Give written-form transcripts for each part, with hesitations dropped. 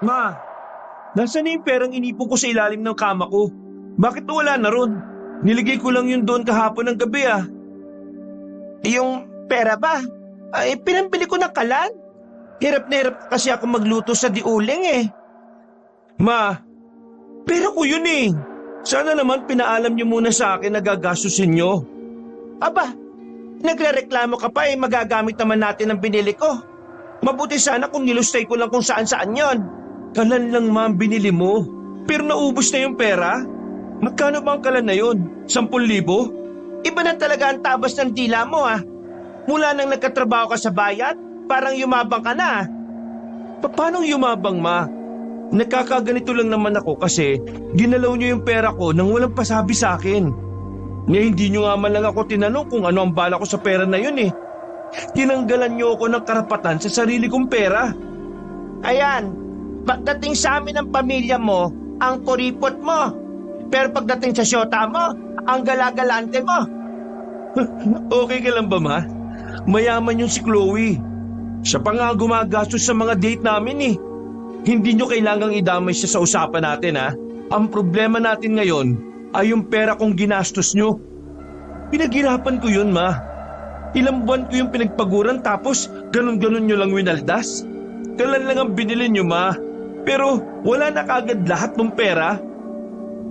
Ma, nasaan na yung perang inipon ko sa ilalim ng kama ko? Bakit wala na ron? Niligay ko lang yun doon kahapon ng gabi ah. Yung pera ba? Ay, pinambili ko ng kalan. Hirap na hirap kasi ako magluto sa diuling eh. Ma, pera ko yun eh. Sana naman pinaalam niyo muna sa akin na gagastusin niyo. Aba, nagrereklamo ka pa eh, magagamit naman natin ang binili ko. Mabuti sana kung nilustay ko lang kung saan-saan yon. Kalan lang ma ang binili mo. Pero naubos na yung pera. Magkano ba ang kalan na yun? 10,000? Iba na talaga ang tabas ng dila mo ah. Mula nang nagkatrabaho ka sa bayan, parang yumabang ka na ah. Paano yumabang ma? Nakakaganito lang naman ako kasi ginalaw niyo yung pera ko nang walang pasabi sa akin. Nga hindi niyo nga man lang ako tinanong kung ano ang bala ko sa pera na yun eh. Tinanggalan niyo ako ng karapatan sa sarili kong pera. Ayan, pagdating sa amin ng pamilya mo, ang kuripot mo. Pero pagdating sa syota mo, ang galagalante mo. Okay ka lang ba ma? Mayaman yung si Chloe. Siya pa nga gumagastos sa mga date namin eh. Hindi nyo kailangang idamay siya sa usapan natin ha. Ang problema natin ngayon ay yung pera kong ginastos nyo. Pinaghirapan ko yun ma. Ilang buwan ko yung pinagpaguran tapos ganun-ganun nyo lang winaldas. Kalan lang ang binili nyo ma. Pero wala na kagad lahat ng pera.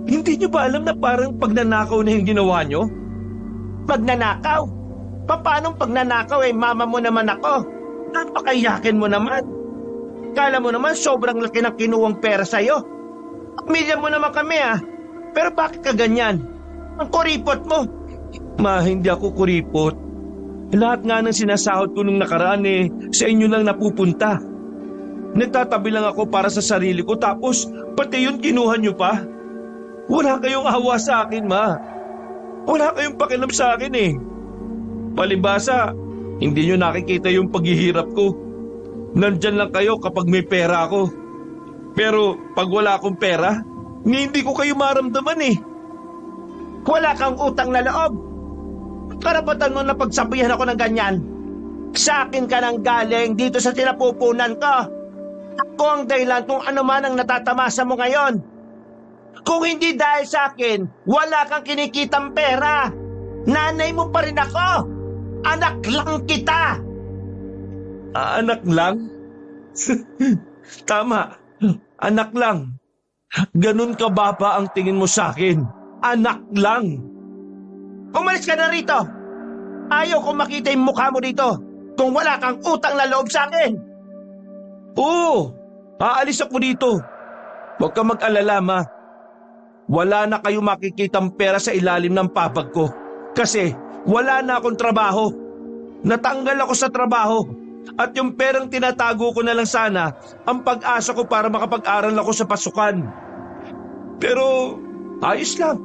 Hindi nyo ba alam na parang pagnanakaw na yung ginawa nyo? Pagnanakaw? Paano pagnanakaw eh, mama mo naman ako? Napakayakin mo naman. Kala mo naman sobrang laki ng kinuwang pera sa'yo. Pamilya mo naman kami ah. Pero bakit ka ganyan? Ang kuripot mo. Ma, hindi ako kuripot. Lahat nga ng sinasahod ko nung nakaraan eh, sa inyo lang napupunta. Nagtatabi lang ako para sa sarili ko tapos pati yun kinuha nyo pa. Wala kayong awa sa akin, ma. Wala kayong pakialam sa akin eh. Palibasa, hindi nyo nakikita yung paghihirap ko. Nandyan lang kayo kapag may pera ako. Pero pag wala akong pera, hindi ko kayo maramdaman eh. Wala kang utang na loob. Karapatan mo na pagsabihan ako ng ganyan. Sa akin ka nang galing dito sa tinapupunan ko. Ako ang dahilan kung ano man ang natatamasa mo ngayon. Kung hindi dahil sa akin, wala kang kinikitang pera. Nanay mo pa rin ako. Anak lang kita. Anak lang? Tama, anak lang. Ganun ka baba ang tingin mo sa akin. Anak lang. Umalis ka na rito. Ayaw kong makita yung mukha mo dito kung wala kang utang na loob sa akin. Oo, aalis ako dito. Huwag ka mag-alala, ma. Wala na kayo makikitang pera sa ilalim ng papag ko. Kasi wala na akong trabaho. Natanggal ako sa trabaho. At yung perang tinatago ko na lang sana ang pag-asa ko para makapag-aral ako sa pasukan. Pero ayos lang.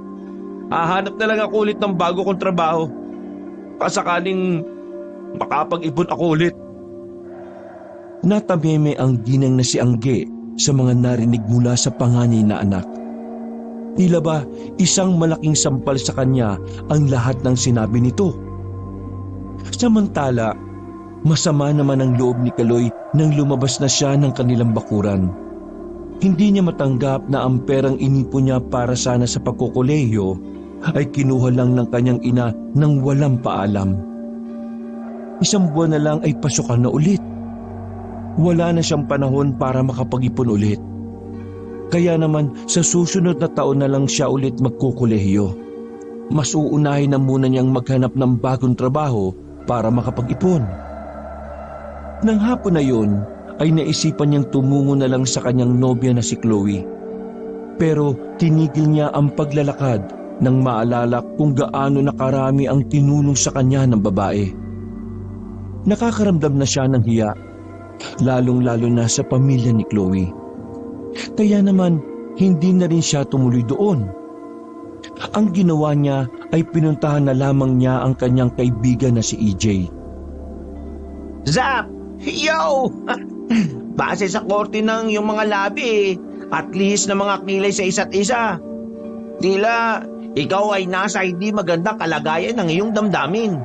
Hahanap na lang ako ulit ng bago kong trabaho. Pasakaling makapag-ipon ako ulit. Natameme ang ginang na si Angge sa mga narinig mula sa panganay na anak. Tila ba isang malaking sampal sa kanya ang lahat ng sinabi nito. Samantala, masama naman ang loob ni Kaloy nang lumabas na siya ng kanilang bakuran. Hindi niya matanggap na ang perang inipon niya para sana sa pagkukolehiyo ay kinuha lang ng kanyang ina nang walang paalam. Isang buwan na lang ay pasukan na ulit. Wala na siyang panahon para makapag-ipon ulit. Kaya naman sa susunod na taon na lang siya ulit magkukolehiyo. Mas uunahin na muna niyang maghanap ng bagong trabaho para makapag-ipon. Nang hapon na yun, ay naisipan niyang tumungo na lang sa kanyang nobya na si Chloe. Pero tinigil niya ang paglalakad nang maalala kung gaano nakarami ang tinulong sa kanya ng babae. Nakakaramdam na siya ng hiya, lalong-lalo na sa pamilya ni Chloe. Kaya naman, hindi na rin siya tumuloy doon. Ang ginawa niya ay pinuntahan na lamang niya ang kanyang kaibigan na si EJ. Zap! Yo! Base sa korte ng yung mga labi at least na mga kilay sa isa't isa. Tila, ikaw ay nasa hindi magandang kalagayan ng iyong damdamin.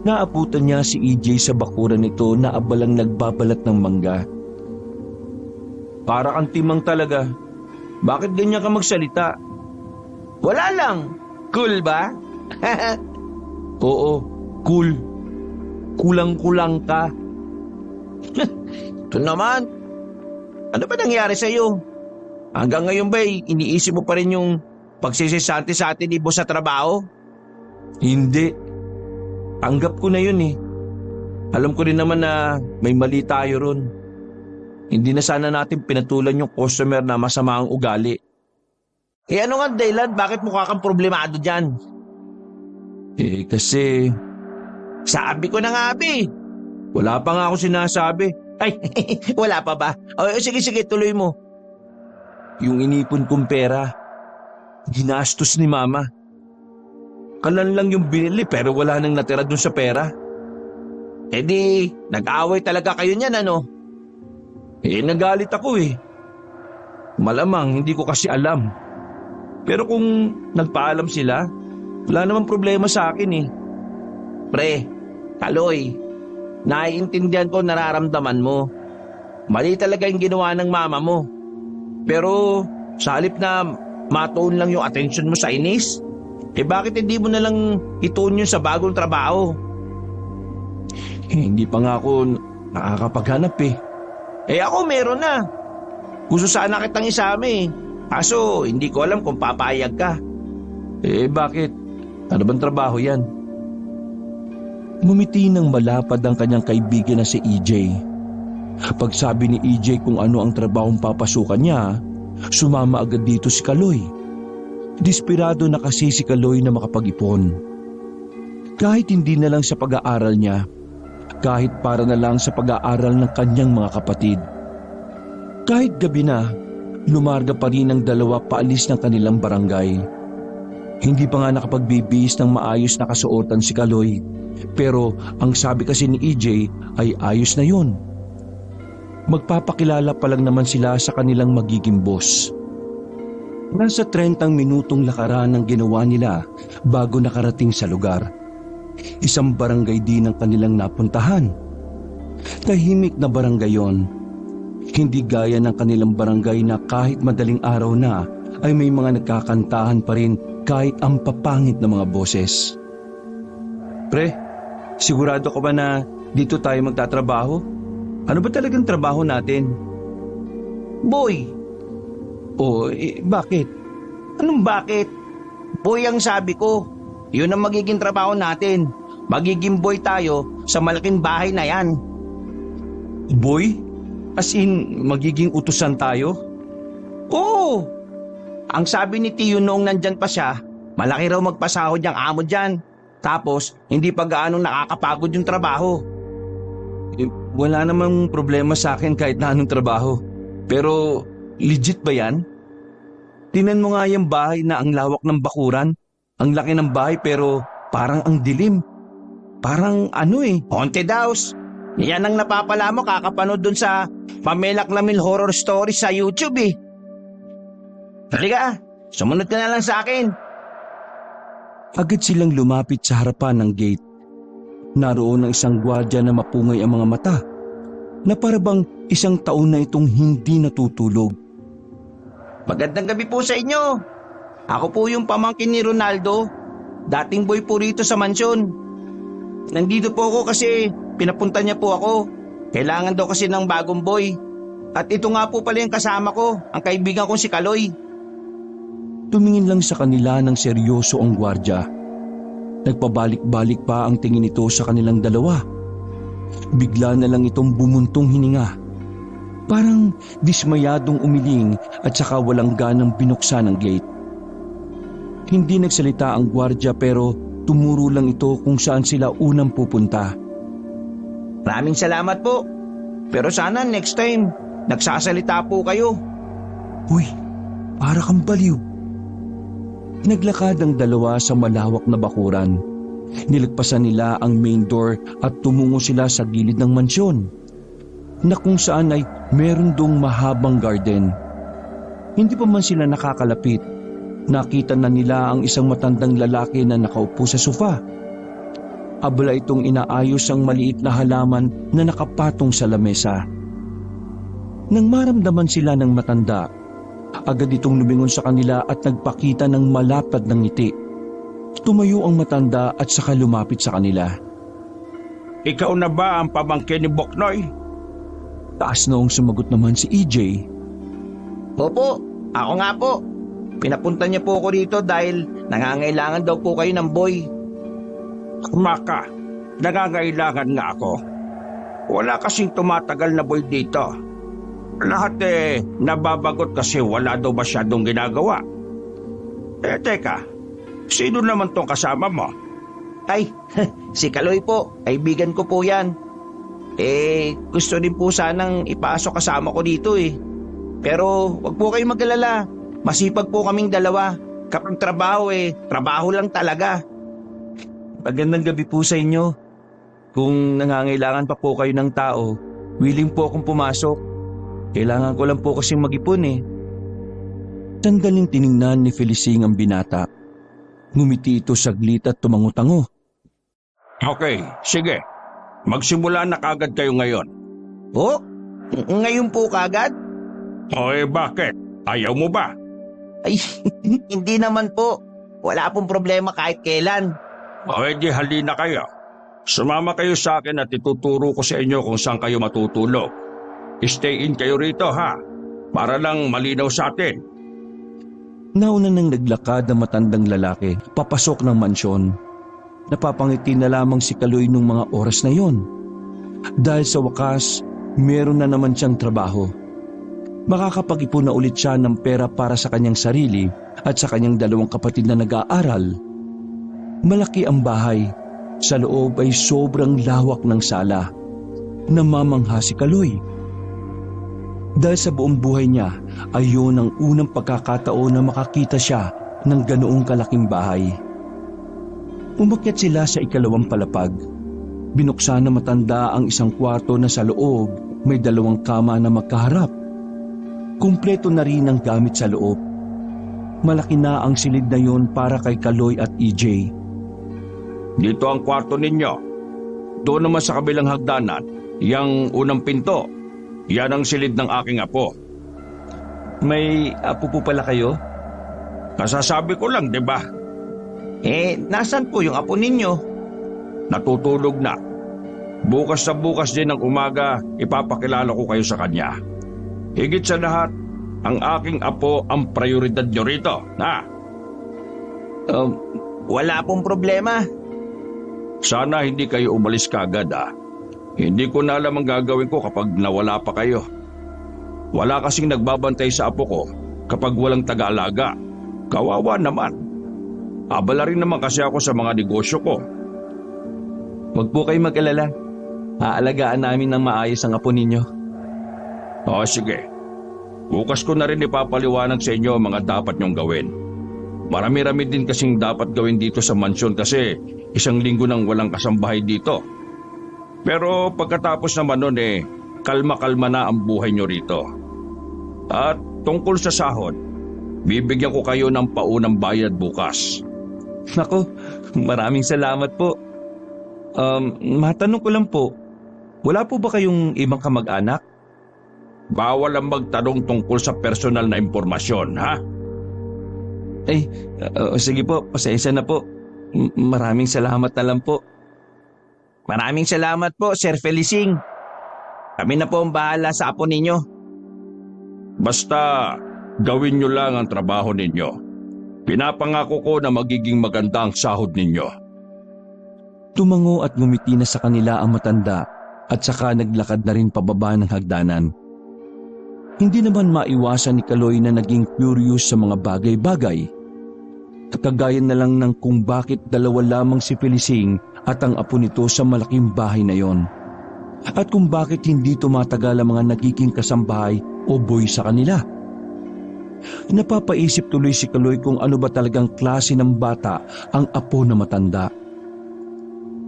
Naabutan niya si EJ sa bakuran nito na abalang nagbabalat ng mangga. Para kang timang talaga. Bakit ganyan ka magsalita? Wala lang. Cool ba? Oo, cool. Kulang-kulang ka. Ito naman. Ano ba nangyari sa'yo? Hanggang ngayon ba iniisip mo pa rin yung pagsisisante sa atin ni boss sa trabaho? Hindi. Tanggap ko na yun eh. Alam ko rin naman na may mali tayo ron. Hindi na sana natin pinatulan yung customer na masama ang ugali. Ano nga dahilan? Bakit mukha kang problemado dyan? Kasi Sabi ko na nga, Abi. wala pa nga ako sinasabi. Ay, wala pa ba? O, sige, tuloy mo. Yung inipon kong pera, ginastos ni Mama. Kalan lang yung binili pero wala nang natira dun sa pera. Di, nag-away talaga kayo niyan, ano? Nagalit ako eh. Malamang hindi ko kasi alam. Pero kung nagpaalam sila, wala namang problema sa akin eh. Pre, Kaloy, naiintindihan ko nararamdaman mo. Mali talaga yung ginawa ng mama mo. Pero sa halip na matuon lang yung atensyon mo sa inis, bakit hindi mo na lang ituon yun sa bagong trabaho? Hindi pa nga ako nakakapaghanap eh. Ako meron na. Gusto sana kitang isama eh. Kaso hindi ko alam kung papayag ka. Bakit? Ano bang trabaho yan? Ngumiti ng malapad ang kanyang kaibigan na si EJ. Pagsabi ni EJ kung ano ang trabahong papasukan niya, sumama agad dito si Kaloy. Desperado na kasi si Kaloy na makapag-ipon. Kahit hindi na lang sa pag-aaral niya, kahit para na lang sa pag-aaral ng kanyang mga kapatid. Kahit gabi na, lumarga pa rin ang dalawa paalis ng kanilang barangay. Hindi pa nga nakapagbibihis ng maayos na kasuotan si Kaloy, pero ang sabi kasi ni EJ ay ayos na yun. Magpapakilala pa lang naman sila sa kanilang magiging boss. Nasa 30 minutong lakaran ang ginawa nila bago nakarating sa lugar. Isang barangay din ang kanilang napuntahan. Tahimik na barangay yon. Hindi gaya ng kanilang barangay na kahit madaling araw na ay may mga nagkakantahan pa rin kahit ang papangit na mga boses. Pre, sigurado ka ba na dito tayo magtatrabaho? Ano ba talagang trabaho natin? Boy. Bakit? Anong bakit? Boy ang sabi ko. Yun ang magiging trabaho natin. Magiging boy tayo sa malaking bahay na yan. Boy? As in, magiging utusan tayo? Oo. Ang sabi ni Tiyo noong nandyan pa siya, malaki raw magpasahod yung amo dyan. Tapos, hindi pa gaanong nakakapagod yung trabaho. Wala namang problema sa akin kahit na anong trabaho. Pero, legit ba yan? Tingnan mo nga yung bahay na ang lawak ng bakuran. Ang laki ng bahay pero parang ang dilim. Parang Haunted house. Yan ang napapala mo kakapanood dun sa Pamela Clamil horror story sa YouTube eh. Halika, sumunod ka na lang sa akin. Agad silang lumapit sa harapan ng gate. Naroon ang isang gwardiya na mapungay ang mga mata, na parabang isang taon na itong hindi natutulog. Magandang gabi po sa inyo. Ako po yung pamangkin ni Ronaldo. Dating boy po rito sa mansyon. Nandito po ako kasi pinapunta niya po ako. Kailangan daw kasi ng bagong boy. At ito nga po pala yung kasama ko, ang kaibigan kong si Kaloy. Tumingin lang sa kanila ng seryoso ang gwardiya. Nagpabalik-balik pa ang tingin nito sa kanilang dalawa. Bigla na lang itong bumuntong hininga. Parang dismayadong umiling at saka walang ganang binuksan ang gate. Hindi nagsalita ang gwardiya pero tumuro lang ito kung saan sila unang pupunta. Maraming salamat po. Pero sana next time, nagsasalita po kayo. Uy, para kang baliw. Naglakad ang dalawa sa malawak na bakuran. Nilagpasan nila ang main door at tumungo sila sa gilid ng mansyon, na kung saan ay meron dong mahabang garden. Hindi pa man sila nakakalapit, nakita na nila ang isang matandang lalaki na nakaupo sa sofa. Abala itong inaayos ang maliit na halaman na nakapatong sa lamesa. Nang maramdaman sila ng matanda, agad itong lumingon sa kanila at nagpakita ng malapad ng ngiti. Tumayo ang matanda at saka lumapit sa kanila. Ikaw na ba ang pamangkin ni Boknoy? Taas noong sumagot naman si EJ. Opo, ako nga po. Pinapunta niya po ako dito dahil nangangailangan daw po kayo ng boy. Maka, nangangailangan nga ako. Wala kasing tumatagal na boy dito. Lahat nababagot kasi wala daw masyadong ginagawa. Teka, sino naman tong kasama mo? Ay, si Kaloy po. Kaibigan ko po yan. Gusto din po sanang ipasok kasama ko dito eh. Pero wag po kayong mag-alala. Masipag po kaming dalawa. Kapag trabaho trabaho lang talaga. Magandang gabi po sa inyo. Kung nangangailangan pa po kayo ng tao, willing po akong pumasok. Kailangan ko lang po kasing mag-ipon eh. Sandaling tiningnan ni Felicing ang binata. Ngumiti ito saglit at tumango-tango. Okay, sige. Magsimula na kagad kayo ngayon. Oh, ngayon po kagad? Bakit? Ayaw mo ba? Ay, hindi naman po. Wala pong problema kahit kailan. Di halina kayo. Sumama kayo sa akin at ituturo ko sa inyo kung saan kayo matutulog. Stay in kayo rito ha, para lang malinaw sa atin. Nauna nang naglakad ang matandang lalaki, papasok ng mansyon. Napapangiti na lamang si Kaloy nung mga oras na yon. Dahil sa wakas, meron na naman siyang trabaho. Makakapag-ipon na ulit siya ng pera para sa kanyang sarili at sa kanyang dalawang kapatid na nag-aaral. Malaki ang bahay. Sa loob ay sobrang lawak ng sala. Namamangha si Kaloy. Dahil sa buong buhay niya, ay yun ang unang pagkakataon na makakita siya ng ganoong kalaking bahay. Umakyat sila sa ikalawang palapag. Binuksan na matanda ang isang kwarto na sa loob may dalawang kama na magkaharap. Kumpleto na rin ang gamit sa loob. Malaki na ang silid na yon para kay Kaloy at EJ. Dito ang kwarto ninyo. Doon naman sa kabilang hagdanan, yang unang pinto. Yan ang silid ng aking apo. May apo po pala kayo? Kasasabi ko lang, di ba? Nasan po yung apo ninyo? Natutulog na. Bukas sa bukas din ng umaga, ipapakilala ko kayo sa kanya. Higit sa lahat, ang aking apo ang prioridad nyo rito, ha? Wala pong problema. Sana hindi kayo umalis kagad, ha? Hindi ko na alam ang gagawin ko kapag nawala pa kayo. Wala kasing nagbabantay sa apo ko kapag walang taga-alaga. Kawawa naman. Abala rin naman kasi ako sa mga negosyo ko. Huwag po kayo mag-alala. Aalagaan namin ng maayos ang apo ninyo. Sige. Bukas ko na rin ipapaliwanag sa inyo ang mga dapat nyong gawin. Marami-rami din kasing dapat gawin dito sa mansyon kasi 1 linggo nang walang kasambahay dito. Pero pagkatapos naman nun kalma-kalma na ang buhay nyo rito. At tungkol sa sahod, bibigyan ko kayo ng paunang bayad bukas. Nako, maraming salamat po. Matanong ko lang po, wala po ba kayong ibang kamag-anak? Bawal ang magtanong tungkol sa personal na impormasyon, ha? Sige po, pasensya na po. Maraming salamat na lang po. Maraming salamat po, Sir Felicing. Kami na po ang bahala sa apo ninyo. Basta gawin nyo lang ang trabaho ninyo. Pinapangako ko na magiging maganda ang sahod ninyo. Tumango at ngumiti na sa kanila ang matanda at saka naglakad na rin pababa ng hagdanan. Hindi naman maiwasan ni Kaloy na naging curious sa mga bagay-bagay. Kagaya na lang ng kung bakit dalawa lamang si Felicing at ang apo nito sa malaking bahay na yon. At kung bakit hindi tumatagal ang mga nagiging kasambahay o boy sa kanila. Napapaisip tuloy si Kaloy kung ano ba talagang klase ng bata ang apo na matanda.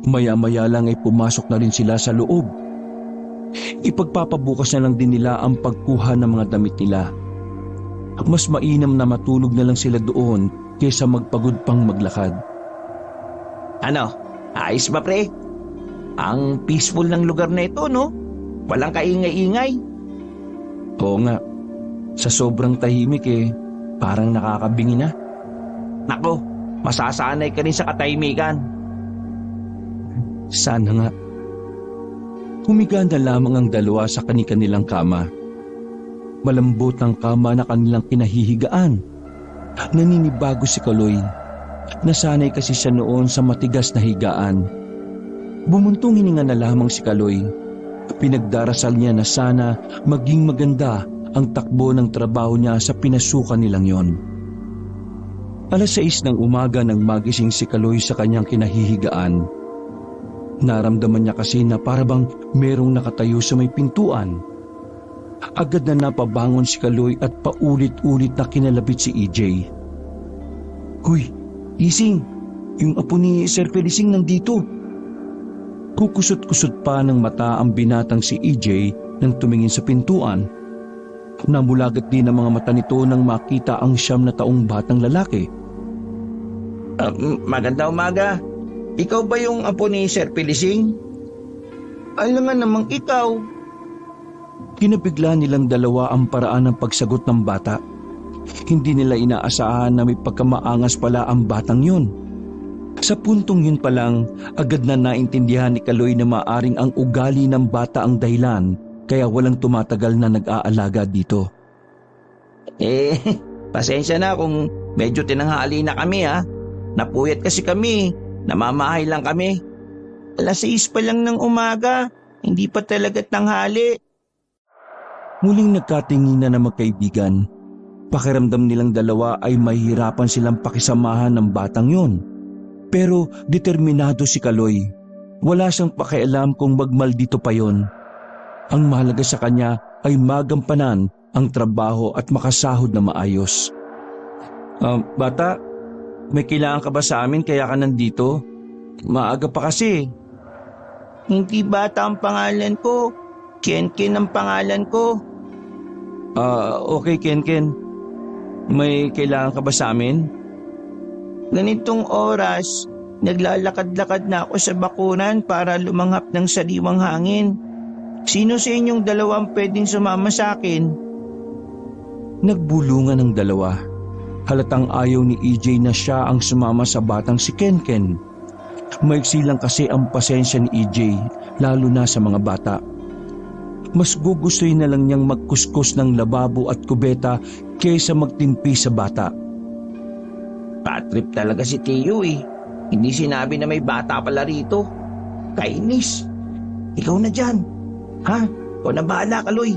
Maya-maya lang ay pumasok na rin sila sa loob. Ipagpapabukas na lang din nila ang pagkuha ng mga damit nila. Mas mainam na matulog na lang sila doon kaysa magpagod pang maglakad. Ano? Ayos ba, pre? Ang peaceful ng lugar na ito, no? Walang kaingay-ingay. Oo nga, sa sobrang tahimik parang nakakabingi na. Nako, masasanay ka rin sa katahimikan. Sana nga. Humiga na lamang ang dalawa sa kani-kanilang kama. Malambot ang kama na kanilang kinahihigaan. Naninibago si Kaloy. Nasanay kasi siya noon sa matigas na higaan. Bumuntong hininga na lamang si Kaloy. Pinagdarasal niya na sana maging maganda ang takbo ng trabaho niya sa pinasukan nilang yon. 6:00 ng umaga nang magising si Kaloy sa kanyang kinahihigaan. Naramdaman niya kasi na parabang merong nakatayo sa may pintuan. Agad na napabangon si Kaloy at paulit-ulit na kinalabit si EJ. Huy, Ising, yung apo ni Sir Felicing nandito. Kukusot-kusot pa ng mata ang binatang si EJ nang tumingin sa pintuan. Namulagat din ang mga mata nito nang makita ang 9 na taong batang lalaki. Maganda umaga. Ikaw ba yung apo ni Sir Felicing? Alam nga namang ikaw. Kinabigla nilang dalawa ang paraan ng pagsagot ng bata. Hindi nila inaasahan na may pagkamaangas pala ang batang yun. Sa puntong yun pa lang, agad na naintindihan ni Kaloy na maaring ang ugali ng bata ang dahilan kaya walang tumatagal na nag-aalaga dito. Pasensya na kung medyo tinanghali na kami ha. Napuyat kasi kami, namamahay lang kami. 6:00 pa lang ng umaga, hindi pa talaga tanghali. Muling nagkatinginan na magkaibigan. Pakiramdam nilang dalawa ay mahihirapan silang pakisamahan ng batang yon. Pero determinado si Kaloy. Wala siyang pakialam kung magmaldito pa yon. Ang mahalaga sa kanya ay magampanan ang trabaho at makasahod na maayos. Bata, may kailangan ka ba sa amin kaya ka nandito? Maaga pa kasi. Hindi bata ang pangalan ko. Ken ang pangalan ko. Okay Ken. May kailangan ka ba sa amin? Ganitong oras, naglalakad-lakad na ako sa bakuran para lumanghap ng sariwang hangin. Sino sa inyong dalawang pwedeng sumama sa akin? Nagbulungan ang dalawa. Halatang ayaw ni EJ na siya ang sumama sa batang si Ken. Maiksi lang kasi ang pasensya ni EJ, lalo na sa mga bata. Mas gugustuhin na lang niyang magkuskus ng lababo at kubeta kaysa magtimpi sa bata. Patrip talaga si Tio Hindi sinabi na may bata pala rito. Kainis. Ikaw na dyan. Ha? Ikaw na bahala, Kaloy.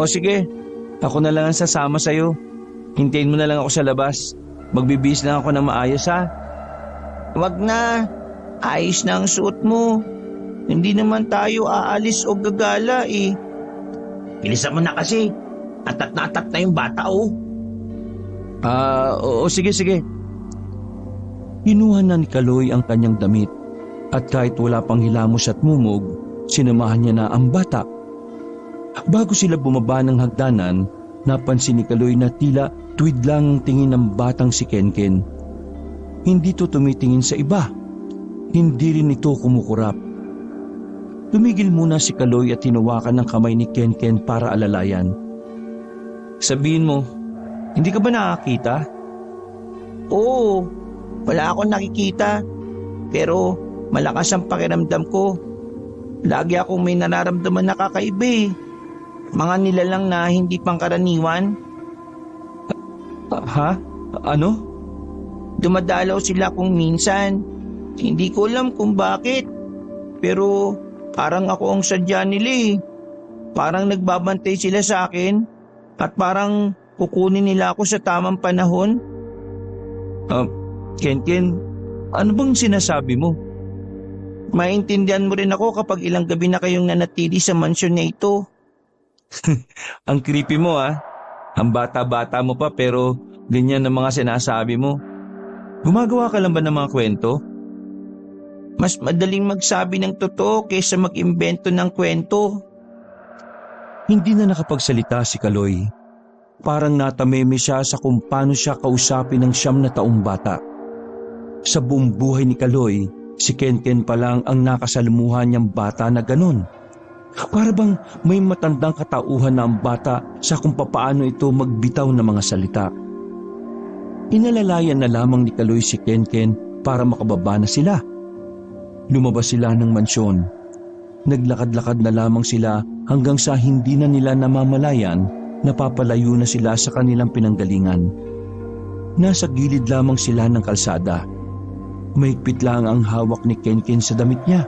Sige. Ako na lang ang sasama sa'yo. Hintayin mo na lang ako sa labas. Magbibihis lang ako ng maayos ha. Wag na. Ayos na ang suot mo. Hindi naman tayo aalis o gagala Bilisan mo na kasi. Atat na yung bata Oo, sige. Hinuha na ni Kaloy ang kanyang damit at kahit wala pang hilamos at mumog, sinamahan niya na ang bata. Bago sila bumaba ng hagdanan, napansin ni Kaloy na tila tuwid lang ang tingin ng batang si Ken. Hindi to tumitingin sa iba. Hindi rin ito kumukurap. Tumigil muna si Kaloy at hinawakan ng kamay ni Ken para alalayan. Sabihin mo, hindi ka ba nakakita? Oo, wala akong nakikita. Pero malakas ang pakiramdam ko. Lagi akong may nararamdaman na kakaiba Mga nilalang na hindi pangkaraniwan. Ha? Ano? Dumadalaw sila kung minsan. Hindi ko alam kung bakit. Pero parang ako ang sadya nila Parang nagbabantay sila sa akin. At parang kukunin nila ako sa tamang panahon. Ken, ano bang sinasabi mo? Maintindihan mo rin ako kapag ilang gabi na kayong nanatili sa mansyon na ito. Ang creepy mo Ang bata-bata mo pa pero ganyan ang mga sinasabi mo. Gumagawa ka lang ba ng mga kwento? Mas madaling magsabi ng totoo kaysa mag-imbento ng kwento. Hindi na nakapagsalita si Kaloy. Parang natameme siya sa kung paano siya kausapin ng 9 na taong bata. Sa buong buhay ni Kaloy, si Ken pa lang ang nakasalumuhan niyang bata na ganun. Para bang may matandang katauhan na ang bata sa kung papaano ito magbitaw ng mga salita. Inalalayan na lamang ni Kaloy si Kenken para makababa na sila. Lumabas sila ng mansyon. Naglakad-lakad na lamang sila hanggang sa hindi na nila namamalayan na papalayo na sila sa kanilang pinanggalingan. Nasa gilid lamang sila ng kalsada. Mahigpit lang ang hawak ni Kenken sa damit niya.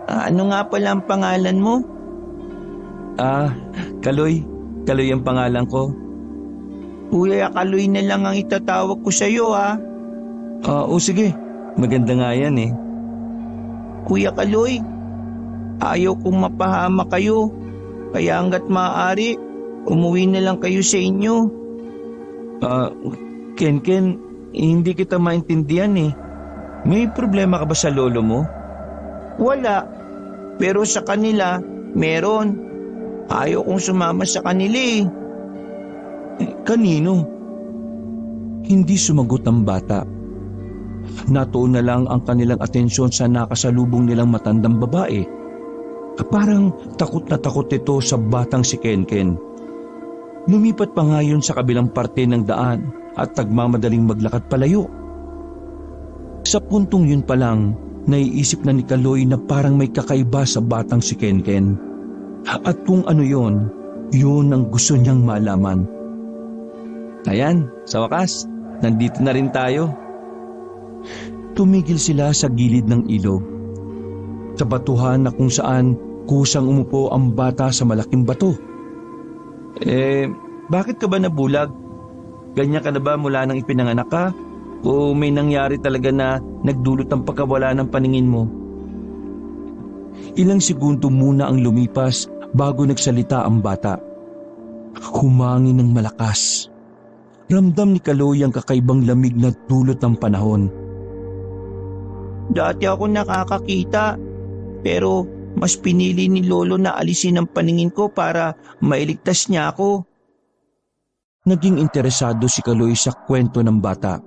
Ano nga pala ang pangalan mo? Kaloy. Kaloy ang pangalan ko. Kuya Kaloy na lang ang itatawag ko sa'yo ha. Sige. Maganda nga yan eh. Kuya Kaloy, ayaw kong mapahama kayo. Kaya hanggat maaari, umuwi na lang kayo sa inyo. Kenken, hindi kita maintindihan eh. May problema ka ba sa lolo mo? Wala. Pero sa kanila, meron. Ayaw kong sumama sa kanila eh. Kanino? Hindi sumagot ang bata. Natuon na lang ang kanilang atensyon sa nakasalubong nilang matandang babae. Parang takot na takot ito sa batang si Kenken. Lumipat pa nga yun sa kabilang parte ng daan at nagmamadaling maglakad palayo. Sa puntong yun pa lang, naiisip na ni Kaloy na parang may kakaiba sa batang si Kenken. At kung ano yun ang gusto niyang malaman. Ayan, sa wakas, nandito na rin tayo. Tumigil sila sa gilid ng ilog. Sa batuhan na kung saan kusang umupo ang bata sa malaking bato. Bakit ka ba nabulag? Ganyan ka na ba mula nang ipinanganak ka? O may nangyari talaga na nagdulot ng pagkawala ng paningin mo? Ilang segundo muna ang lumipas bago nagsalita ang bata. Humangin ng malakas. Ramdam ni Kaloy ang kakaibang lamig na dulot ng panahon. Dati ako nakakakita, pero mas pinili ni Lolo na alisin ang paningin ko para mailigtas niya ako. Naging interesado si Kaloy sa kwento ng bata.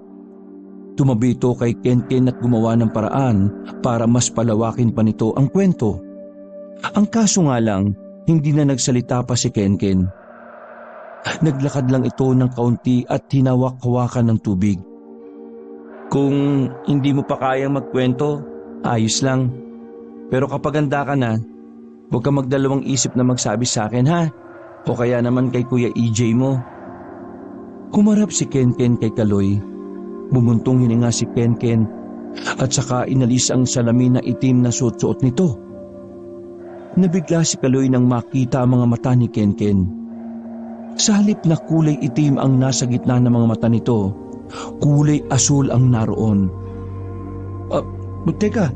Tumabi ito kay Kenken at gumawa ng paraan para mas palawakin pa nito ang kwento. Ang kaso nga lang, hindi na nagsalita pa si Kenken. Naglakad lang ito ng kaunti at hinawak-hawakan ng tubig. Kung hindi mo pa kayang magkwento, ayos lang. Pero kapag handa ka na, huwag ka magdalawang isip na magsabi sa akin ha? O kaya naman kay Kuya EJ mo. Humarap si Kenken kay Kaloy. Bumuntong hininga si Kenken at saka inalis ang salamin na itim na suot-suot nito. Nabigla si Kaloy nang makita ang mga mata ni Kenken. Sa halip na kulay itim ang nasa gitna ng mga mata nito, kulay asul ang naroon. Teka,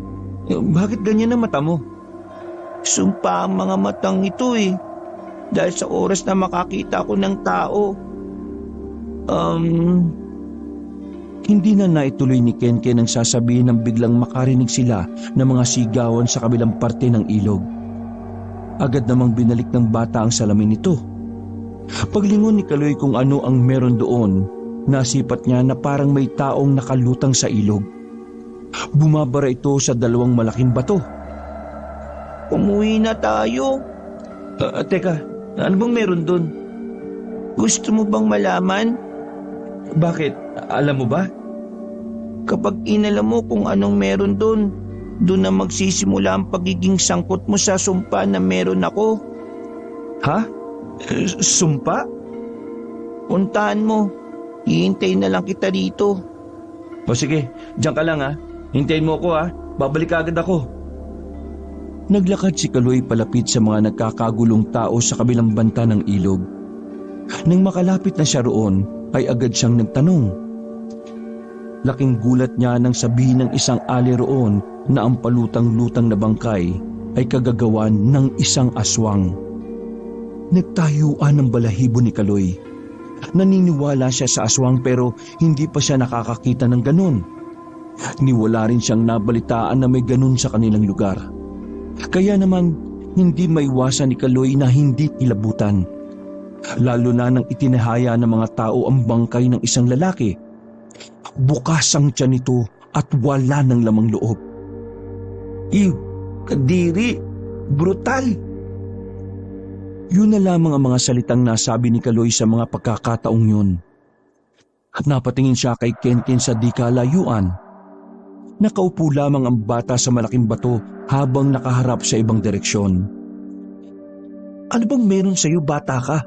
bakit ganyan ang mata mo? Sumpa ang mga matang ito eh. Dahil sa oras na makakita ko ng tao. Hindi na naituloy ni Kenken ang sasabihin nang biglang makarinig sila ng mga sigawan sa kabilang parte ng ilog. Agad namang binalik ng bata ang salamin nito. Paglingon ni Kaloy kung ano ang meron doon, nasipat niya na parang may taong nakalutang sa ilog. Bumabara ito sa dalawang malaking bato. Umuwi na tayo. Teka, ano bang meron doon? Gusto mo bang malaman? Bakit? Alam mo ba? Kapag inalam mo kung anong meron doon na magsisimula ang pagiging sangkot mo sa sumpa na meron ako. Ha? Sumpa? Puntahan mo. Hihintay na lang kita dito. O sige, diyan ka lang ha. Hintayin mo ako ha. Babalik agad ako. Naglakad si Kaloy palapit sa mga nagkakagulong tao sa kabilang banta ng ilog. Nang makalapit na siya roon, ay agad siyang nagtanong. Laking gulat niya nang sabihin ng isang ali roon na ang palutang-lutang na bangkay ay kagagawan ng isang aswang. Nagtayuan ng balahibo ni Kaloy. Naniniwala siya sa aswang pero hindi pa siya nakakakita ng ganun. Niwala rin siyang nabalitaan na may ganun sa kanilang lugar. Kaya naman hindi maiwasan ni Kaloy na hindi kilabutan. Lalo na nang itinahaya ng mga tao ang bangkay ng isang lalaki. Bukas ang tiyan nito at wala ng lamang loob. Kadiri, brutal. Yun na lamang ang mga salitang nasabi ni Kaloy sa mga pagkakataong yun. Napatingin siya kay Kenken sa di kalayuan. Nakaupo lamang ang bata sa malaking bato habang nakaharap sa ibang direksyon. Ano bang meron sa'yo, bata ka?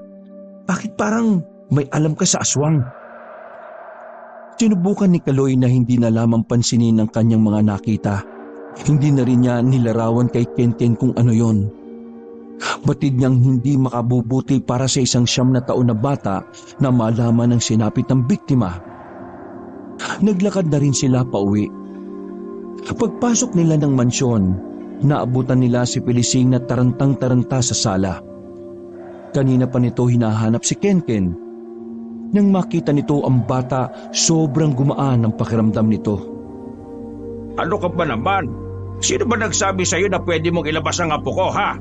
Bakit parang may alam ka sa aswang? Sinubukan ni Kaloy na hindi na lamang pansinin ang kanyang mga nakita. Hindi na rin niya nilarawan kay Kenken kung ano yon. Batid niyang hindi makabubuti para sa isang 9 na taon na bata na malaman ang sinapit ng biktima. Naglakad na rin sila pauwi. Pagpasok nila ng mansyon, naabutan nila si Felicing na tarantang-taranta sa sala. Kanina pa nito hinahanap si Kenken. Nang makita nito ang bata, sobrang gumaan ang pakiramdam nito. Ano ka ba naman? Sino ba nagsabi sa'yo na pwede mong ilabas ang apo ko, ha?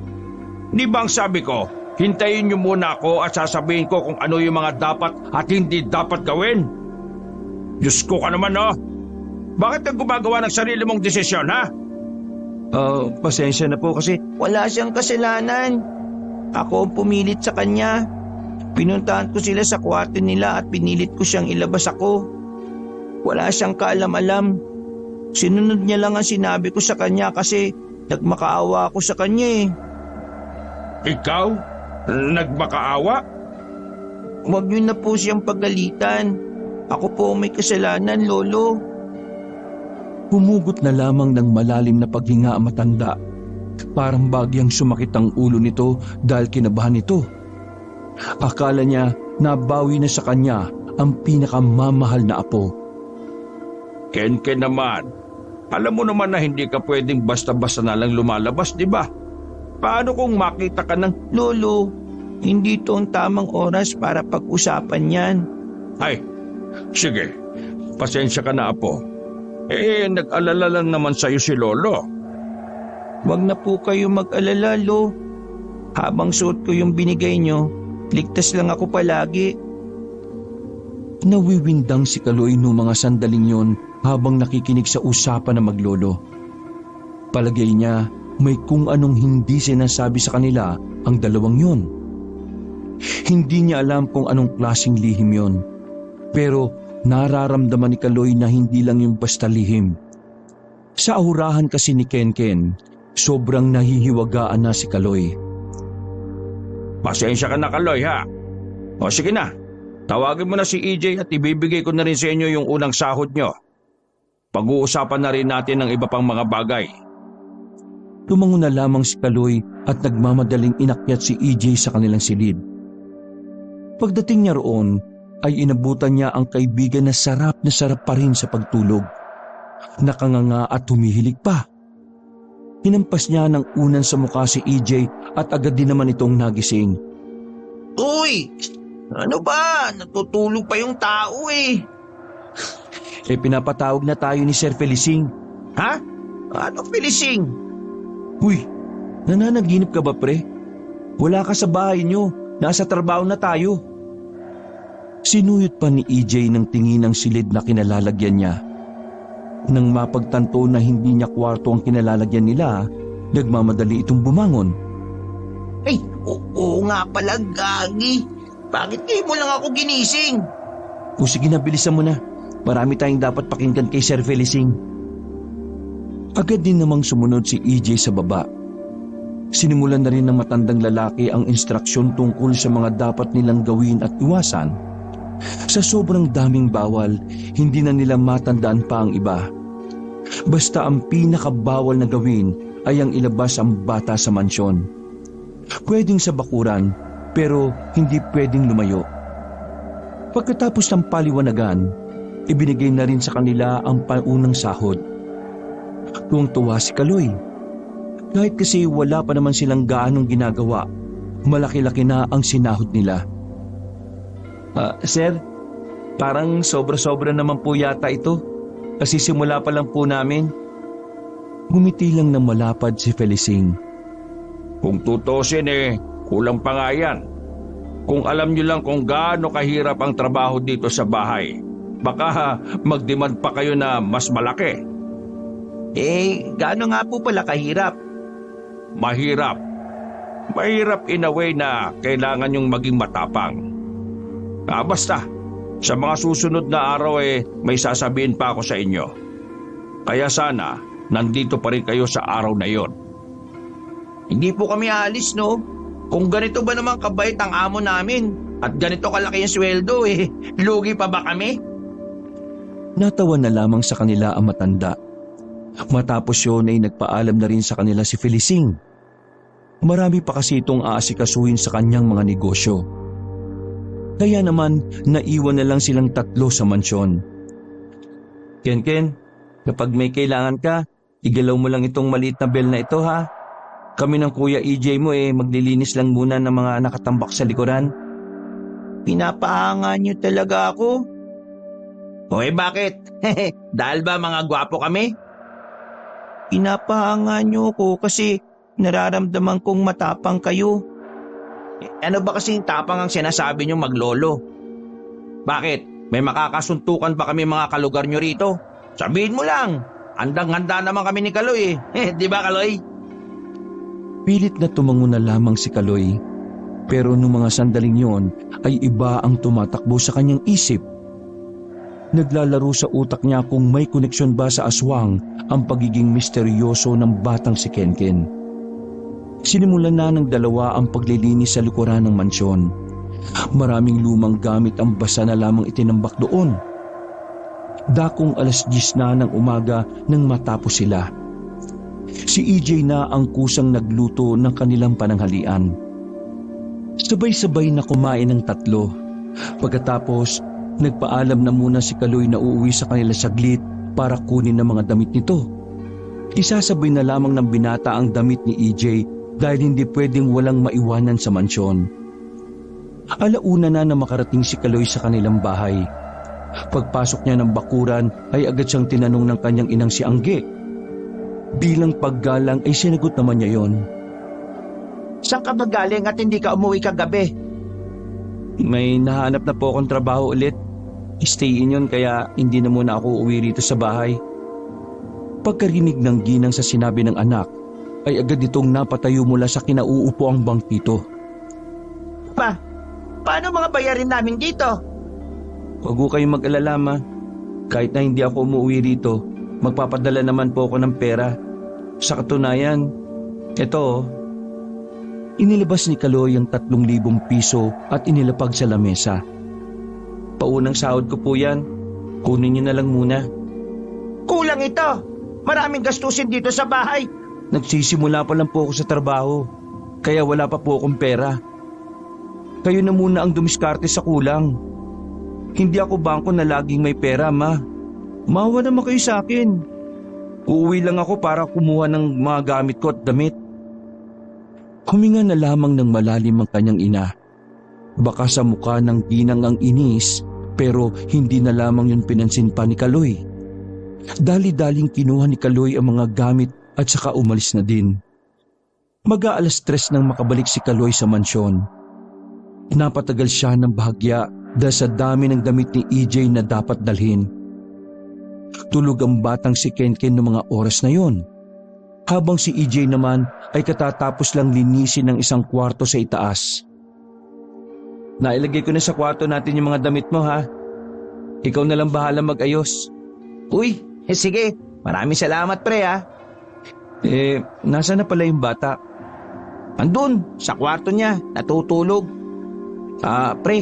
Di ba ang sabi ko, hintayin niyo muna ako at sasabihin ko kung ano yung mga dapat at hindi dapat gawin? Diyos ko ka naman, no? Bakit ka gumagawa ng sarili mong desisyon, ha? Pasensya na po kasi Wala siyang kasalanan. Ako ang pumilit sa kanya. Pinuntahan ko sila sa kwarto nila at pinilit ko siyang ilabas ako. Wala siyang kaalam-alam. Sinunod niya lang ang sinabi ko sa kanya kasi nagmakaawa ako sa kanya eh. Ikaw? Nagmakaawa? Huwag niyo na po siyang pagalitan. Ako po ang may kasalanan, Lolo. humugot na lamang ng malalim na paghinga ang matanda. Parang bagyang sumakit ang ulo nito dahil kinabahan nito. Akala niya nabawi na sa kanya ang pinakamamahal na apo. Kenken naman, alam mo naman na hindi ka pwedeng basta-basta na lang lumalabas, di ba? Paano kung makita ka ng... Lolo, hindi ito ang tamang oras para pag-usapan yan. Ay, sige, pasensya ka na, apo. Nag-alala lang naman sa'yo si Lolo. Huwag na po kayo mag-alala, Lo. Habang suot ko yung binigay nyo, ligtas lang ako palagi. Nawiwindang si Kaloy noong mga sandaling yon habang nakikinig sa usapan ng maglolo. Palagay niya may kung anong hindi sinasabi sa kanila ang dalawang yon. Hindi niya alam kung anong klaseng lihim yon. Pero nararamdaman ni Kaloy na hindi lang yung basta lihim. Sa ahurahan kasi ni Kenken, sobrang nahihiwagaan na si Kaloy. Pasensya ka na, Kaloy, ha? O sige na, tawagin mo na si EJ at ibibigay ko na rin sa inyo yung unang sahod nyo. Pag-uusapan na rin natin ng iba pang mga bagay. Tumango na lamang si Kaloy at nagmamadaling inakyat si EJ sa kanilang silid. Pagdating niya roon, ay inabutan niya ang kaibigan na sarap pa rin sa pagtulog. Nakanganga at humihilig pa. Hinampas niya ng unan sa mukha si EJ at agad din naman itong nagising. Uy! Ano ba? Natutulog pa yung tao eh. Pinapatawag na tayo ni Sir Felicing. Ha? Ano, Felicing? Uy, nananaginip ka ba, pre? Wala ka sa bahay niyo. Nasa trabaho na tayo. Sinuyot pa ni EJ ng tingin ng silid na kinalalagyan niya. Nang mapagtanto na hindi niya kwarto ang kinalalagyan nila, nagmamadali itong bumangon. Ay, oo nga pala, gagi. Bakit ngayon mo lang ako ginising? O sige na, bilisan mo na. Marami tayong dapat pakinggan kay Sir Felicing. Agad din namang sumunod si EJ sa baba. Sinimulan na rin ng matandang lalaki ang instruksyon tungkol sa mga dapat nilang gawin at iwasan. Sa sobrang daming bawal, hindi na nila matandaan pa ang iba. Basta ang pinakabawal na gawin ay ang ilabas ang bata sa mansyon. Pwedeng sa bakuran, pero hindi pwedeng lumayo. Pagkatapos ng paliwanagan, ibinigay na rin sa kanila ang paunang sahod. Tuwang-tuwa si Kaloy. Kahit kasi wala pa naman silang gaanong ginagawa, malaki-laki na ang sinahod nila. Sir, parang sobra-sobra naman po yata ito. Kasi simula pa lang po namin. Ngumiti lang ng malapad si Felicing. Kung tutusin kulang pa nga yan. Kung alam nyo lang kung gaano kahirap ang trabaho dito sa bahay, baka mag-demand pa kayo na mas malaki. Gaano nga po pala kahirap? mahirap. Mahirap in a way na kailangan yung maging matapang. Basta, sa mga susunod na araw may sasabihin pa ako sa inyo. Kaya sana, nandito pa rin kayo sa araw na yon. Hindi po kami aalis, no? Kung ganito ba naman kabait ang amo namin at ganito kalaki yung sweldo, lugi pa ba kami? Natawa na lamang sa kanila ang matanda. Matapos yun ay nagpaalam na rin sa kanila si Felicing. Marami pa kasi itong aasikasuhin sa kanyang mga negosyo. Kaya naman, naiwan na lang silang tatlo sa mansyon. Ken, kapag may kailangan ka, igalaw mo lang itong maliit na bell na ito ha. Kami ng Kuya EJ mo maglilinis lang muna ng mga nakatambak sa likuran. Pinapahanga niyo talaga ako. O bakit? Dahil ba mga gwapo kami? Pinapahanga niyo ako kasi nararamdaman kong matapang kayo. Ano ba kasing tapang ang sinasabi niyo maglolo? Bakit? May makakasuntukan ba kami mga kalugar niyo rito? Sabihin mo lang. Handang-handa naman kami ni Kaloy Di ba Kaloy? Pilit na tumango na lamang si Kaloy. Pero nung mga sandaling yon ay iba ang tumatakbo sa kanyang isip. Naglalaro sa utak niya kung may koneksyon ba sa aswang ang pagiging misteryoso ng batang si Kenken. Sinimulan na ng dalawa ang paglilinis sa likuran ng mansyon. Maraming lumang gamit ang basa na lamang itinambak doon. Dakong 10:00 na ng umaga nang matapos sila. Si EJ na ang kusang nagluto ng kanilang pananghalian. Sabay-sabay na kumain ng tatlo. Pagkatapos, nagpaalam na muna si Kaloy na uuwi sa kanila saglit para kunin ang mga damit nito. Isasabay na lamang ng binata ang damit ni EJ dahil hindi pwedeng walang maiwanan sa mansyon. Alauna na makarating si Kaloy sa kanilang bahay. Pagpasok niya ng bakuran ay agad siyang tinanong ng kanyang inang si Angge. Bilang paggalang ay sinagot naman niya yon. Saan ka ba galing at hindi ka umuwi kagabi? May nahanap na po akong trabaho ulit. Stay in yun kaya hindi na muna ako uwi rito sa bahay. Pagkarinig ng ginang sa sinabi ng anak, ay agad itong napatayo mula sa kinauupo ang bangkito. Paano mga bayarin namin dito? Huwag ko kayong mag-alala ma. Kahit na hindi ako umuwi rito, magpapadala naman po ako ng pera. Sa katunayan, eto. Inilabas ni Kaloy ang 3,000 piso at inilapag sa lamesa. Paunang sahod ko po yan. Kunin niyo na lang muna. Kulang ito. Maraming gastusin dito sa bahay. Nagsisimula pa lang po ako sa trabaho. Kaya wala pa po akong pera. Kayo na muna ang dumiskarte sa kulang. Hindi ako bangko na laging may pera, ma. Maawa naman kayo sa akin. Uuwi lang ako para kumuha ng mga gamit ko at damit. Huminga na lamang ng malalim ang kanyang ina. Baka sa mukha ng ginang ang inis, pero hindi na lamang yun pinansin pa ni Kaloy. Dali-daling kinuha ni Kaloy ang mga gamit at saka umalis na din. Mag-aalas 3 nang makabalik si Kaloy sa mansyon. Napatagal siya ng bahagya dahil sa dami ng damit ni EJ na dapat dalhin. Tulog ang batang si Kenken noong mga oras na yon. Habang si EJ naman ay katatapos lang linisin ng isang kwarto sa itaas. Nailagay ko na sa kwarto natin yung mga damit mo ha. Ikaw na lang bahala mag-ayos. Uy, sige. Maraming salamat pre ha. Nasa na pala yung bata? Andun, sa kwarto niya, natutulog. Pre,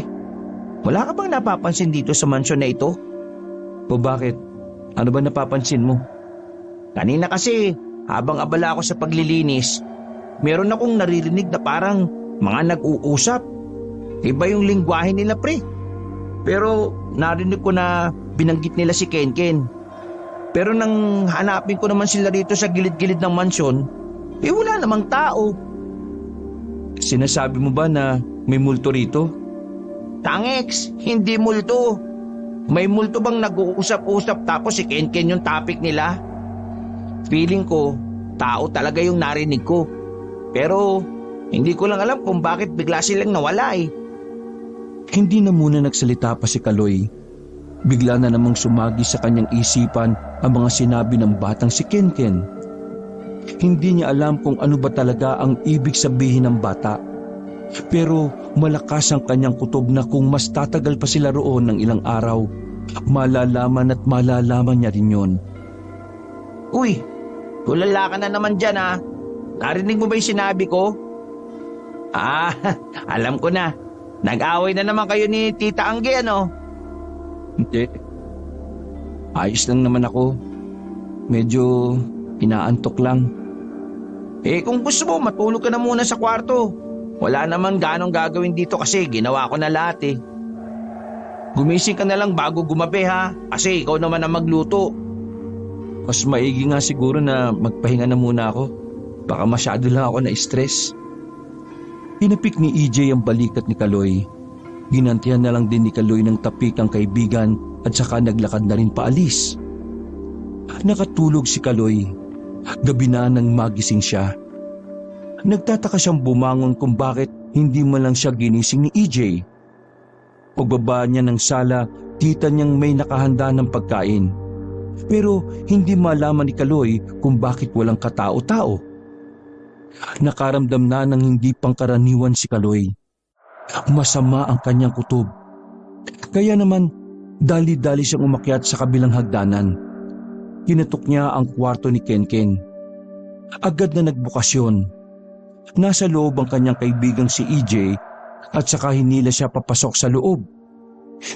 wala ka bang napapansin dito sa mansyon na ito? O bakit? Ano ba napapansin mo? Kanina kasi, habang abala ako sa paglilinis, meron akong naririnig na parang mga nag-uusap. Iba yung lingwahe nila pre. Pero narinig ko na binanggit nila si Kenken. Pero nang hanapin ko naman sila rito sa gilid-gilid ng mansyon, wala namang tao. Sinasabi mo ba na may multo rito? Tangex, hindi multo. May multo bang nag-uusap-usap tapos si Kenken yung topic nila? Feeling ko, tao talaga yung narinig ko. Pero hindi ko lang alam kung bakit bigla silang nawala eh. Hindi na muna nagsalita pa si Kaloy. Bigla na namang sumagi sa kanyang isipan ang mga sinabi ng batang si Kenken. Hindi niya alam kung ano ba talaga ang ibig sabihin ng bata. Pero malakas ang kanyang kutob na kung mas tatagal pa sila roon ng ilang araw, malalaman at malalaman niya rin yun. Uy, tulala ka na naman dyan ha. Narinig mo ba yung sinabi ko? Ah, alam ko na. Nag-away na naman kayo ni Tita Angge, ano? Hindi. Ayos lang naman ako. Medyo inaantok lang. Kung gusto mo, matulog ka na muna sa kwarto. Wala naman ganong gagawin dito kasi ginawa ko na lahat eh. Gumising ka na lang bago gumabi ha, kasi ikaw naman ang magluto. Mas maigi nga siguro na magpahinga na muna ako. Baka masyado lang ako na-stress. Hinapik ni EJ ang balikat ni Kaloy. Ginantihan na lang din ni Kaloy ng tapik ang kaibigan at saka naglakad na rin paalis. Nakatulog si Kaloy. Gabi na nang magising siya. Nagtataka siyang bumangon kung bakit hindi man lang siya ginising ni EJ. Pagbaba niya ng sala, kita niyang may nakahanda ng pagkain. Pero hindi malaman ni Kaloy kung bakit walang katao-tao. Nakaramdam na ng hindi pangkaraniwan si Kaloy. Masama ang kanyang kutob. Kaya naman, dali-dali siyang umakyat sa kabilang hagdanan. Kinatok niya ang kwarto ni Kenken. Agad na nagbukas yun. Nasa loob ang kanyang kaibigang si EJ at saka hinila siya papasok sa loob.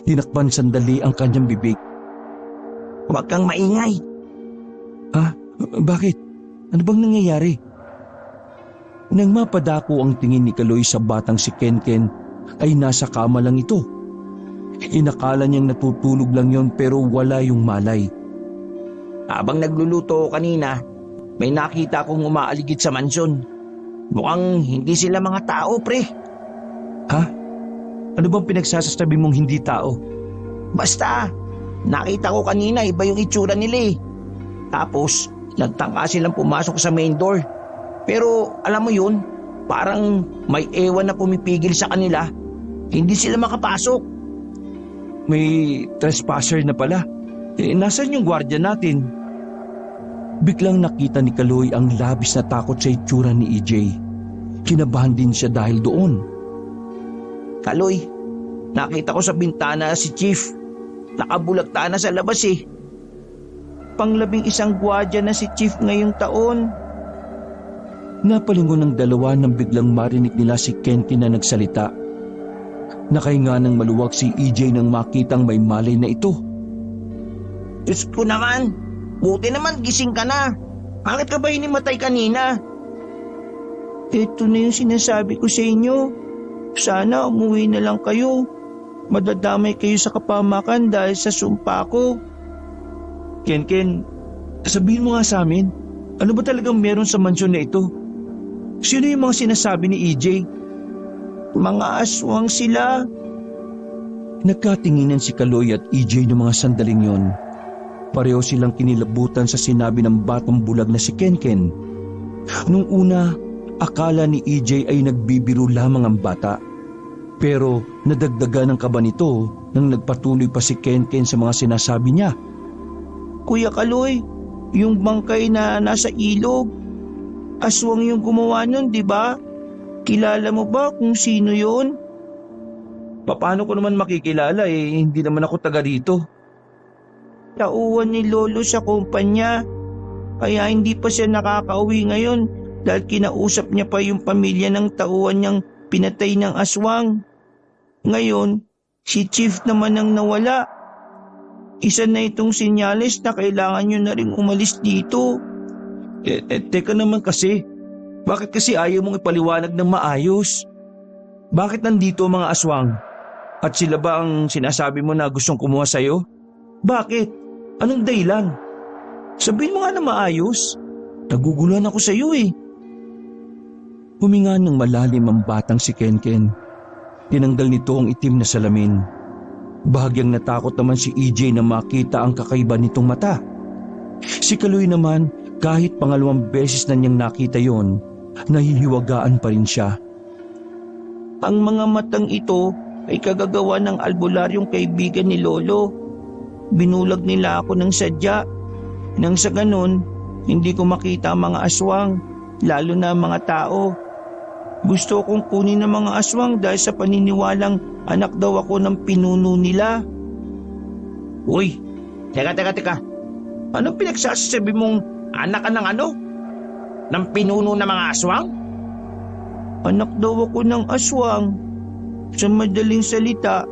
Tinakpan sandali ang kanyang bibig. Huwag kang maingay. Ha? Bakit? Ano bang nangyayari? Nang mapadako ang tingin ni Kaloy sa batang si Kenken, ay nasa kama lang ito. Inakala niyang natutulog lang yon pero wala yung malay. Habang nagluluto ko kanina, may nakita akong umaaligid sa mansyon. Mukhang hindi sila mga tao, pre. Ha? Ano bang pinagsasabi mong hindi tao? Basta, nakita ko kanina iba yung itsura nila eh. Tapos, nagtangka silang pumasok sa main door. Pero alam mo yun, parang may ewan na pumipigil sa kanila. Hindi sila makapasok. May trespasser na pala. Nasaan yung gwardiya natin? Biglang nakita ni Kaloy ang labis na takot sa itsura ni EJ. Kinabahan din siya dahil doon. Kaloy, nakita ko sa bintana si Chief. Nakabulagta na sa labas eh. Pang-11 gwardiya na si Chief ngayong taon. Napalingon ng dalawa nang biglang marinig nila si Kenken na nagsalita. Nakahinga ng maluwag si EJ nang makitang may malay na ito. Diyos ko naman, buti naman gising ka na. Bakit ka ba hinimatay kanina? Ito na yung sinasabi ko sa inyo. Sana umuwi na lang kayo. Madadamay kayo sa kapamakan dahil sa sumpa ko. Kenken, sabihin mo nga sa amin, ano ba talagang meron sa mansyon na ito? Sino yung mga sinasabi ni EJ? Mga aswang sila. Nagkatinginan si Kaloy at EJ ng mga sandaling yon. Pareho silang kinilabutan sa sinabi ng batang bulag na si Kenken. Nung una, akala ni EJ ay nagbibiro lamang ang bata. Pero nadagdagan ng kaba nito nang nagpatuloy pa si Kenken sa mga sinasabi niya. Kuya Kaloy, yung bangkay na nasa ilog, aswang yung gumawa nun, di ba? Kilala mo ba kung sino yun? Paano ko naman makikilala hindi naman ako taga rito. Tauhan ni Lolo sa kumpanya. Kaya hindi pa siya nakakauwi ngayon dahil kinausap niya pa yung pamilya ng tauhan niyang pinatay ng aswang. Ngayon, si Chief naman ang nawala. Isa na itong senyales na kailangan niyo na rin umalis dito. Teka naman kasi, bakit kasi ayaw mong ipaliwanag ng maayos? Bakit nandito ang mga aswang? At sila ba ang sinasabi mo na gustong kumuha sa'yo? Bakit? Anong dahilan? Sabihin mo nga na maayos. Naguguluhan ako sa'yo eh. Huminga ng malalim ang batang si Kenken. Tinanggal nito ang itim na salamin. Bahagyang natakot naman si EJ na makita ang kakaiba nitong mata. Si Kaloy naman, kahit pangalawang beses na niyang nakita yon, nahihiwagaan pa rin siya. Ang mga matang ito ay kagagawa ng albularyong kaibigan ni Lolo. Binulag nila ako ng sadya. Nang sa ganon, Hindi ko makita ang mga aswang, lalo na ang mga tao. Gusto kong kunin ang mga aswang dahil sa paniniwalang anak daw ako ng pinuno nila. Uy, teka. Ano pinagsasabi mong anak ka ng ano? Ng pinuno ng mga aswang? Anak daw ako ng aswang. Sa madaling salita,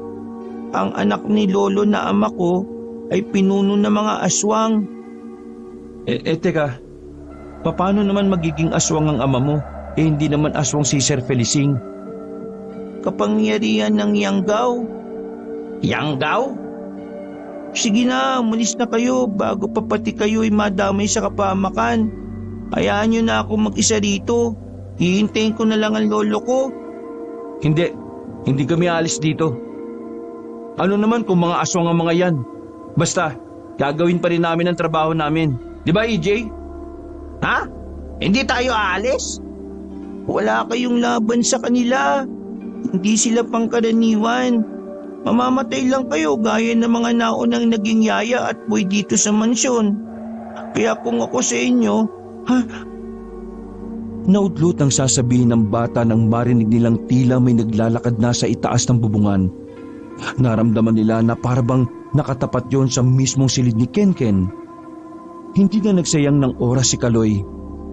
ang anak ni Lolo na ama ko ay pinuno ng mga aswang. Teka, paano naman magiging aswang ang ama mo? Hindi naman aswang si Sir Felicing. Kapangyarihan ng Yanggaw. Yanggaw? Sige na, umalis na kayo bago pa pati kayo'y madamay sa kapamakan. Hayaan nyo na ako mag-isa rito. Hihintayin ko na lang ang lolo ko. Hindi kami alis dito. Ano naman kung mga aswang ang mga yan? Basta, gagawin pa rin namin ang trabaho namin. Di ba, EJ? Ha? Hindi tayo aalis? Wala kayong laban sa kanila. Hindi sila pangkaraniwan. Mamamatay lang kayo gaya ng mga naunang naging yaya at boy dito sa mansyon. Kaya kung ako sa inyo, Naudlot ang sasabihin ng bata nang marinig nilang tila may naglalakad na sa itaas ng bubungan. Naramdaman nila na parabang nakatapat yon sa mismong silid ni Kenken. Hindi na nagsayang ng oras si Kaloy.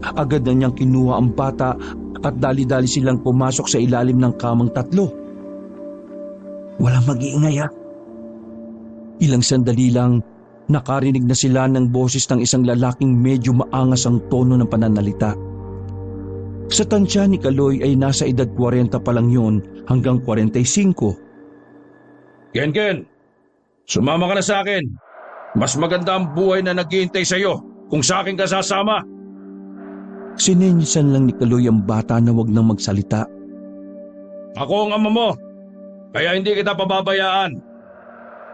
Agad na niyang kinuha ang bata at dali-dali silang pumasok sa ilalim ng kamang tatlo. Walang mag-iingay ha. Ilang sandali lang, nakarinig na sila ng boses ng isang lalaking medyo maangas ang tono ng pananalita. Sa tansya ni Kaloy ay nasa edad 40 pa lang yun hanggang 45. Ken, sumama ka na sa akin. Mas maganda ang buhay na naghihintay sa iyo kung sa akin ka sasama. Sinenyasan lang ni Kaloy ang bata na wag nang magsalita. Ako ang ama mo, kaya hindi kita pababayaan.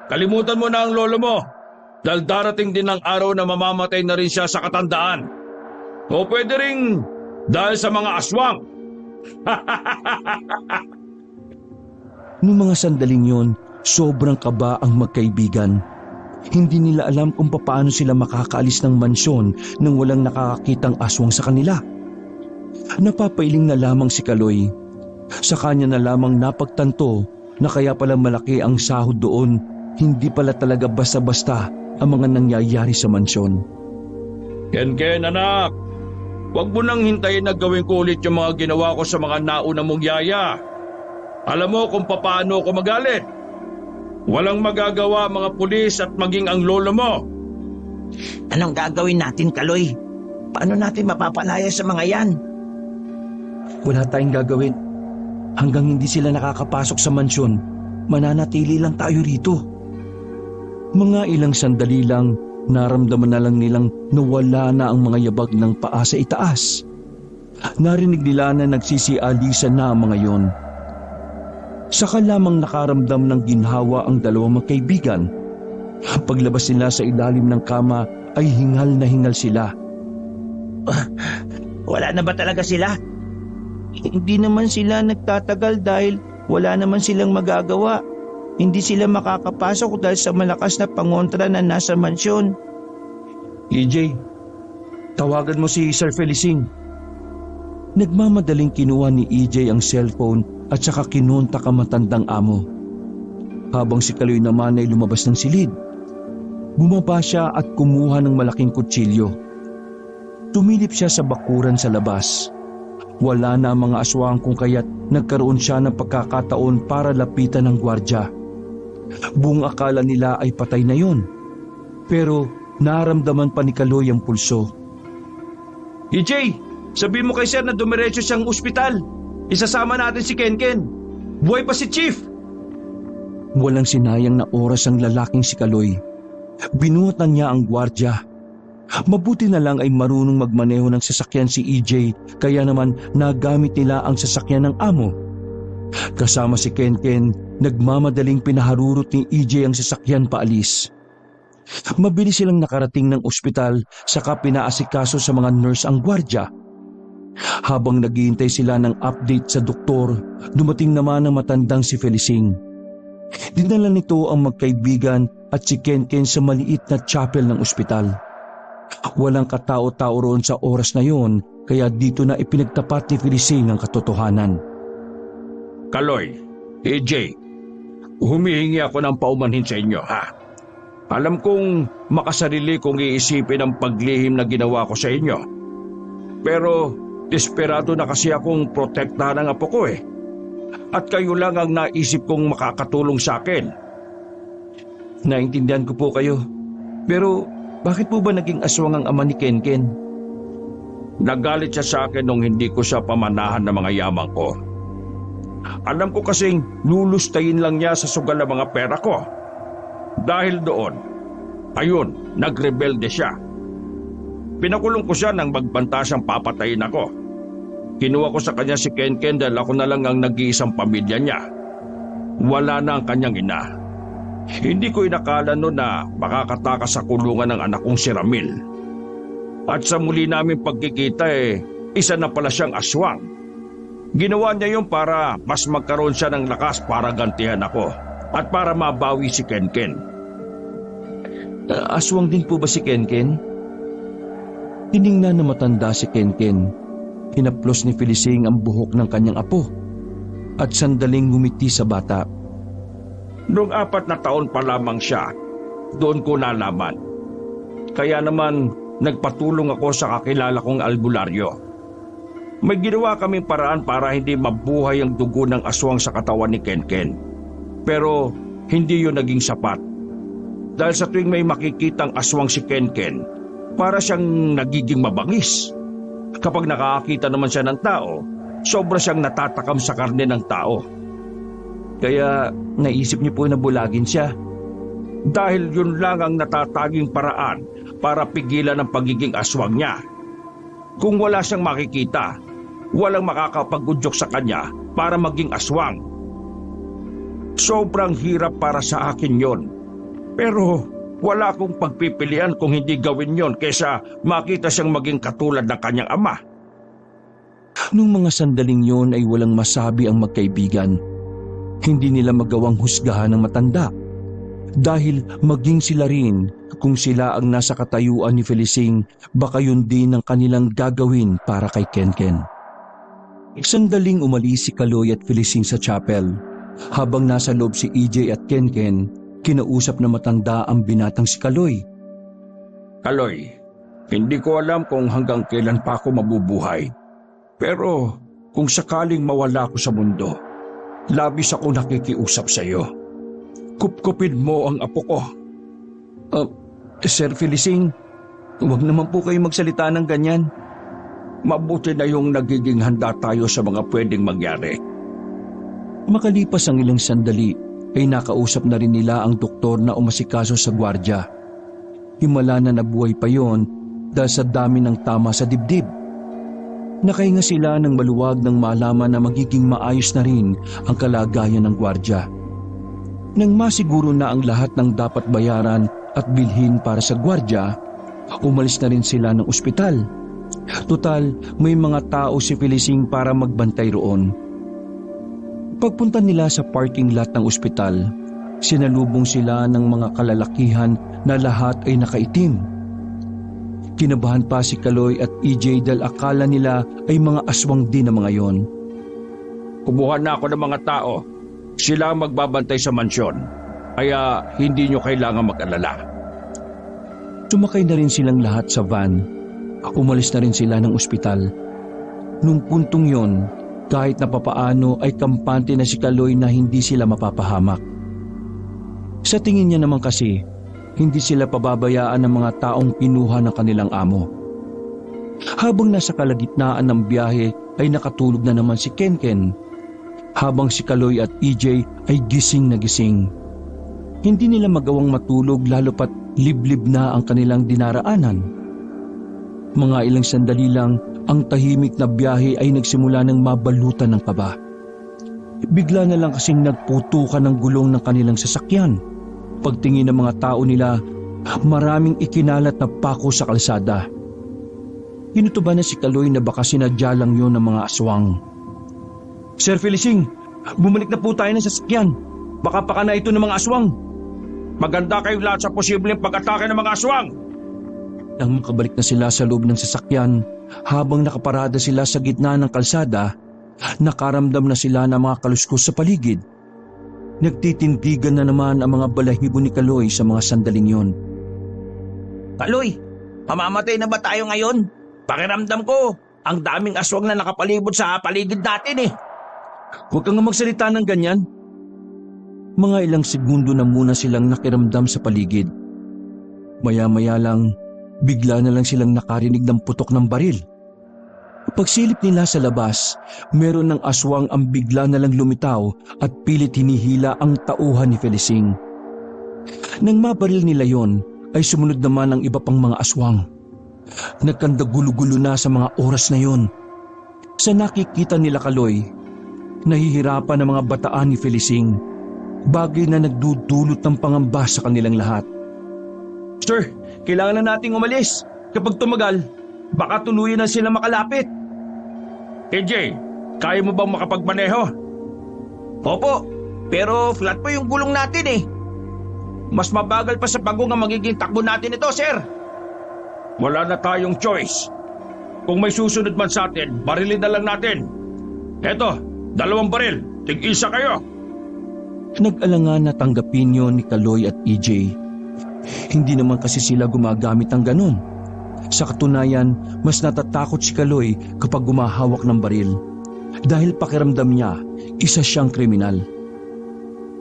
Kalimutan mo na ang lolo mo dahil darating din ang araw na mamamatay na rin siya sa katandaan. O pwede ring dahil sa mga aswang. Noong mga sandaling yon, sobrang kaba ang magkaibigan. Hindi nila alam kung paano sila makakaalis ng mansyon nang walang nakakakitang aswang sa kanila. Napapailing na lamang si Kaloy. Sa kanya na lamang napagtanto na kaya pala malaki ang sahod doon, hindi pala talaga basta-basta ang mga nangyayari sa mansyon. Ken, anak, huwag mo nang hintayin na gawin ko ulit yung mga ginawa ko sa mga nauna mong yaya. Alam mo kung paano ako magalit. Walang magagawa mga pulis at maging ang lolo mo. Anong gagawin natin, Kaloy? Paano natin mapapalaya sa mga yan? Wala tayong gagawin. Hanggang hindi sila nakakapasok sa mansyon, mananatili lang tayo rito. Mga ilang sandali lang, naramdaman na lang nilang nawala na ang mga yabag ng paa sa itaas. Narinig nila na nagsisialisan na ang mga yon. Saka lamang nakaramdam ng ginhawa ang dalawang magkaibigan. Paglabas nila sa ilalim ng kama ay hingal na hingal sila. Wala na ba talaga sila? hindi naman sila nagtatagal dahil wala naman silang magagawa. Hindi sila makakapasok dahil sa malakas na pangontra na nasa mansyon. EJ, tawagan mo si Sir Felicing. Nagmamadaling kinuha ni EJ ang cellphone at saka kinontak ang matandang amo. Habang si Kaloy naman ay lumabas ng silid, bumaba siya at kumuha ng malaking kutsilyo. Tumilip siya sa bakuran sa labas. Wala na ang mga aswang kung kaya't nagkaroon siya ng pagkakataon para lapitan ng gwardya. Buong akala nila ay patay na yon. Pero naramdaman pa ni Kaloy ang pulso. EJ, sabi mo kay Sir na dumiretso siyang ospital. Isasama natin si Kenken. Buhay pa si Chief. Walang sinayang na oras ang lalaking si Kaloy. Binuhatan niya ang gwardya. Mabuti na lang ay marunong magmaneho ng sasakyan si EJ, kaya naman nagamit nila ang sasakyan ng amo. Kasama si Kenken, nagmamadaling pinaharurot ni EJ ang sasakyan paalis. Mabilis silang nakarating ng ospital, saka pinaasikaso sa mga nurse ang gwardya. Habang naghihintay sila ng update sa doktor, dumating naman ang matandang si Felicing. Dinala nito ang magkaibigan at si Kenken sa maliit na chapel ng ospital. Walang katao-tao roon sa oras na yon, kaya dito na ipinagtapat ni Felicing ang katotohanan. Kaloy, AJ, humihingi ako ng paumanhin sa inyo, ha? Alam kong makasarili kong iisipin ang paglihim na ginawa ko sa inyo. Pero desperado na kasi akong protektahan ang apo ko eh. At kayo lang ang naisip kong makakatulong sa akin. Naintindihan ko po kayo. Pero bakit po ba naging aswang ang ama ni Kenken? Nagalit siya sa akin nung hindi ko siya pamanahan ng mga yaman ko. Alam ko kasing lulustayin lang niya sa sugal ng mga pera ko. Dahil doon, ayun, nagrebelde siya. Pinakulong ko siya nang magbanta siyang papatayin ako. Kinuha ko sa kanya si Kenken dahil ako na lang ang nag-iisang pamilya niya. Wala na ang kanyang ina. Hindi ko inakala noon na makakatakas sa kulungan ng anak kong si Ramil. At sa muli namin pagkikita isa na pala siyang aswang. Ginawa niya yun para mas magkaroon siya ng lakas para gantihan ako at para mabawi si Kenken. Aswang din po ba si Kenken? Tiningnan na matanda si Kenken. Hinaplos ni Felicing ang buhok ng kanyang apo at sandaling ngumiti sa bata. Noong 4 na taon pa lamang siya, doon ko nalaman. Kaya naman nagpatulong ako sa kakilala kong albularyo. May ginawa kaming paraan para hindi mabuhay ang dugo ng aswang sa katawan ni Kenken. Pero hindi yun naging sapat. Dahil sa tuwing may makikitang aswang si Kenken, para siyang nagiging mabangis. Kapag nakakakita naman siya ng tao, sobra siyang natatakam sa karne ng tao. Kaya naisip niyo po na bulagin siya? Dahil yun lang ang natataging paraan para pigilan ang pagiging aswang niya. Kung wala siyang makikita, walang makakapag-udyok sa kanya para maging aswang. Sobrang hirap para sa akin yon. Pero wala akong pagpipilian kung hindi gawin yon kaysa makita siyang maging katulad ng kanyang ama. Nung mga sandaling yon ay walang masabi ang magkaibigan. Hindi nila magawang husgahan ng matanda. Dahil maging sila rin, kung sila ang nasa katayuan ni Felicing, baka yun din ang kanilang gagawin para kay Kenken. Sandaling umalis si Kaloy at Felicing sa chapel. Habang nasa loob si EJ at Kenken, kinausap na matanda ang binatang si Kaloy. Kaloy, hindi ko alam kung hanggang kailan pa ako mabubuhay. Pero kung sakaling mawala ako sa mundo, labis ako nakikiusap sa iyo. Kupkupin mo ang apo ko. Sir Felicing, huwag naman po kayo magsalita ng ganyan. Mabuti na yung nagiging handa tayo sa mga pwedeng mangyari. Makalipas ang ilang sandali, ay nakausap na rin nila ang doktor na umasikaso sa gwardya. Himala na nabuhay pa yon dahil sa dami ng tama sa dibdib. Nakahinga sila ng maluwag nang malaman na magiging maayos na rin ang kalagayan ng gwardya. Nang masiguro na ang lahat ng dapat bayaran at bilhin para sa gwardya, umalis na rin sila ng ospital. Total, may mga tao si Felicing para magbantay roon. Pagpunta nila sa parking lot ng ospital, sinalubong sila ng mga kalalakihan na lahat ay nakaitim. Kinabahan pa si Kaloy at EJ dahil akala nila ay mga aswang din ang mga yon. Kumuha na ako ng mga tao. Sila ang magbabantay sa mansyon. Kaya hindi nyo kailangan mag-alala. Sumakay na rin silang lahat sa van. Umalis na rin sila ng ospital. Nung puntong yon, kahit na papaano ay kampante na si Kaloy na hindi sila mapapahamak. Sa tingin niya naman kasi, hindi sila pababayaan ng mga taong kinuha ng kanilang amo. Habang nasa kalagitnaan ng biyahe ay nakatulog na naman si Kenken, habang si Kaloy at EJ ay gising na gising. Hindi nila magawang matulog lalo pat liblib na ang kanilang dinaraanan. Mga ilang sandali lang, ang tahimik na biyahe ay nagsimula ng mabalutan ng kaba. Bigla na lang kasing nagputukan ng gulong ng kanilang sasakyan. Pagtingin ng mga tao nila, maraming ikinalat na pako sa kalsada. Kinutuban na si Kaloy na baka sinadya lang yun ng mga aswang. Sir Felicing, bumalik na po tayo ng sasakyan. Baka paka na ito ng mga aswang. Maganda kayong lahat sa posibleng pag-atake ng mga aswang. Nang makabalik na sila sa loob ng sasakyan, habang nakaparada sila sa gitna ng kalsada, nakaramdam na sila ng mga kaluskos sa paligid. Nagtitindigan na naman ang mga balahibo ni Kaloy sa mga sandaling yon. Kaloy, mamamatay na ba tayo ngayon? Pakiramdam ko, ang daming aswang na nakapalibot sa paligid natin eh. Huwag kang magsalita ng ganyan. Mga ilang segundo na muna silang nakiramdam sa paligid. Maya-maya lang, bigla na lang silang nakarinig ng putok ng baril. Pagsilip nila sa labas, meron ng aswang ang bigla na lang lumitaw at pilit hinihila ang tauhan ni Felicing. Nang mabaril nila yon, ay sumunod naman ang iba pang mga aswang. Nagkandagulo-gulo na sa mga oras na yon. Sa nakikita nila Kaloy, nahihirapan ang mga bataan ni Felicing, bagay na nagdudulot ng pangamba sa kanilang lahat. Sir, kailangan na nating umalis. Kapag tumagal, baka tuluyan na sila makalapit. AJ, kaya mo bang makapagmaneho? Opo, pero flat po yung gulong natin eh. Mas mabagal pa sa bagong ang magiging takbo natin ito, sir. Wala na tayong choice. Kung may susunod man sa atin, barilin na lang natin. Eto, 2 baril. Tig-isa kayo. Nag-alangan na tanggapin yon ni Kaloy at EJ. Hindi naman kasi sila gumagamit ng ganun. Sa katunayan, mas natatakot si Kaloy kapag gumahawak ng baril. Dahil pakiramdam niya, isa siyang kriminal.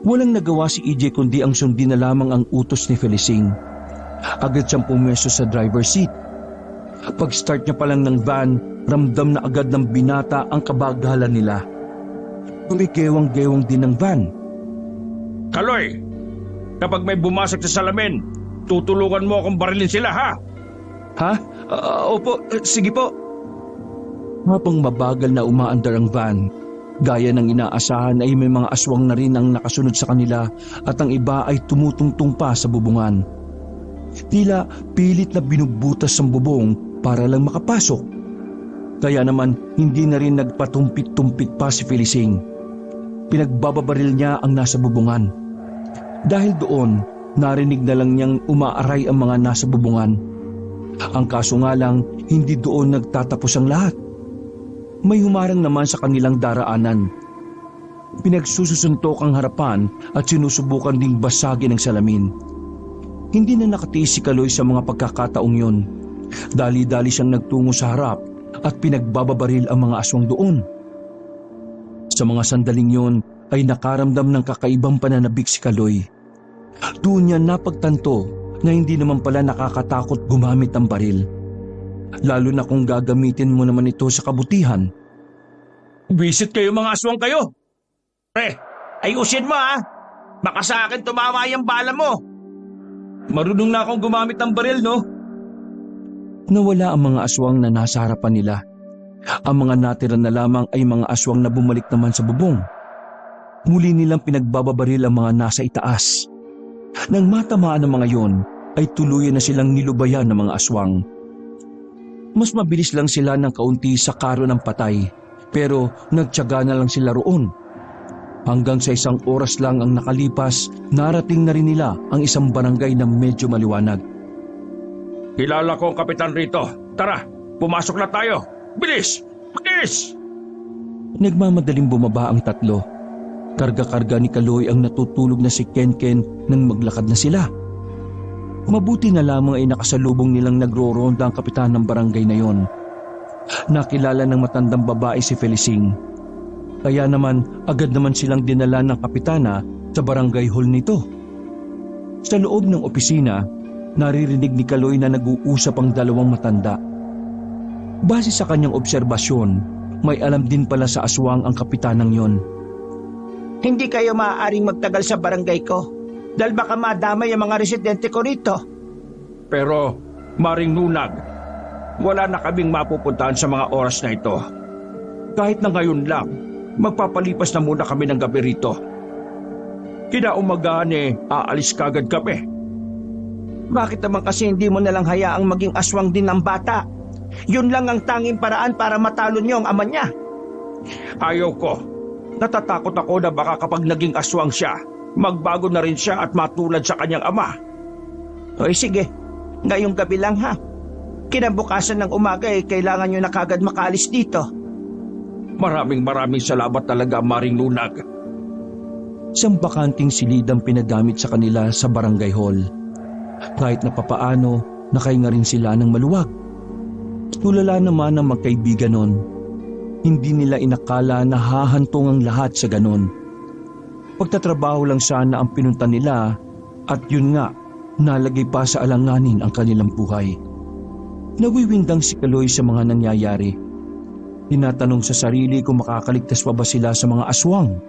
Walang nagawa si EJ kundi ang sundin na lamang ang utos ni Felicing. Agad siyang pumwesto sa driver's seat. Pag-start niya pa lang ng van, ramdam na agad ng binata ang kabagalan nila. Kumigewang-gewang din ng van. Kaloy, kapag may bumasag sa salamin, tutulungan mo akong barilin sila, ha? Ha? Opo, sige po. Habang mabagal na umaandar ang van, gaya ng inaasahan ay may mga aswang na rin ang nakasunod sa kanila at ang iba ay tumutungtong pa sa bubungan. Tila pilit na binubutas ang bubong para lang makapasok. Kaya naman hindi na rin nagpatumpik-tumpik pa si Felicing. Pinagbababaril niya ang nasa bubungan. Dahil doon, narinig na lang niyang umaaray ang mga nasa bubungan. Ang kaso nga lang, hindi doon nagtatapos ang lahat. May humarang naman sa kanilang daraanan. Pinagsusuntok ang harapan at sinusubukan ding basagin ang salamin. Hindi na nakatiis si Kaloy sa mga pagkakataong yon. Dali-dali siyang nagtungo sa harap at pinagbababaril ang mga aswang doon. Sa mga sandaling yon ay nakaramdam ng kakaibang pananabik si Kaloy. Doon niya napagtanto na hindi naman pala nakakatakot gumamit ng baril. Lalo na kung gagamitin mo naman ito sa kabutihan. Visit kayo mga aswang kayo. Pre, ayusin mo ha. Baka sa akin tumama yung bala mo. Marunong na akong gumamit ng baril, no? Nawala ang mga aswang na nasa harapan nila. Ang mga natira na lamang ay mga aswang na bumalik naman sa bubong. Muli nilang pinagbababaril ang mga nasa itaas. Nang matamaan ang mga yon, ay tuluyan na silang nilubayan ng mga aswang. Mas mabilis lang sila ng kaunti sa karo ng patay, pero nagtiyaga na lang sila roon. Hanggang sa 1 oras lang ang nakalipas, narating na rin nila ang isang barangay na medyo maliwanag. Kilala ko ang kapitan rito. Tara, pumasok na tayo. Bilis! Bilis! Nagmamadaling bumaba ang tatlo. Karga-karga ni Kaloy ang natutulog na si Kenken nang maglakad na sila. Mabuti na lamang ay nakasalubong nilang nagro-ronda ang kapitan ng barangay na yon. Nakilala ng matandang babae si Felicing. Kaya naman agad naman silang dinala ng kapitana sa barangay hall nito. Sa loob ng opisina, naririnig ni Kaloy na nag-uusap ang 2 matanda. Base sa kanyang obserbasyon, may alam din pala sa aswang ang kapitanang yon. Hindi kayo maaaring magtagal sa barangay ko dahil baka madamay ang mga residente ko rito. Pero, Maring Nunag, wala na kaming mapupuntahan sa mga oras na ito. Kahit na ngayon lang, magpapalipas na muna kami ng gabi rito. Kinaumagahan aalis kagad kami. Bakit naman kasi hindi mo nalang hayaang maging aswang din ng bata? Yun lang ang tanging paraan para matalo niyo ang ama niya. Ayaw ko. Natatakot ako na baka kapag naging aswang siya, magbago na rin siya at matulad sa kanyang ama. O sige, ngayong gabi lang ha. Kinabukasan ng umaga kailangan nyo na kagad makaalis dito. Maraming salamat talaga, Maring Lunag. Isang bakanting silid ang pinagamit sa kanila sa barangay hall. Kahit na papaano, nakahinga rin sila ng maluwag. Tulala naman ang magkaibigan nun. Hindi nila inakala na hahantong ang lahat sa ganon. Pagtatrabaho lang sana ang pinunta nila at yun nga, nalagay pa sa alanganin ang kanilang buhay. Nawiwindang si Kaloy sa mga nangyayari. Tinatanong sa sarili kung makakaligtas pa ba sila sa mga aswang.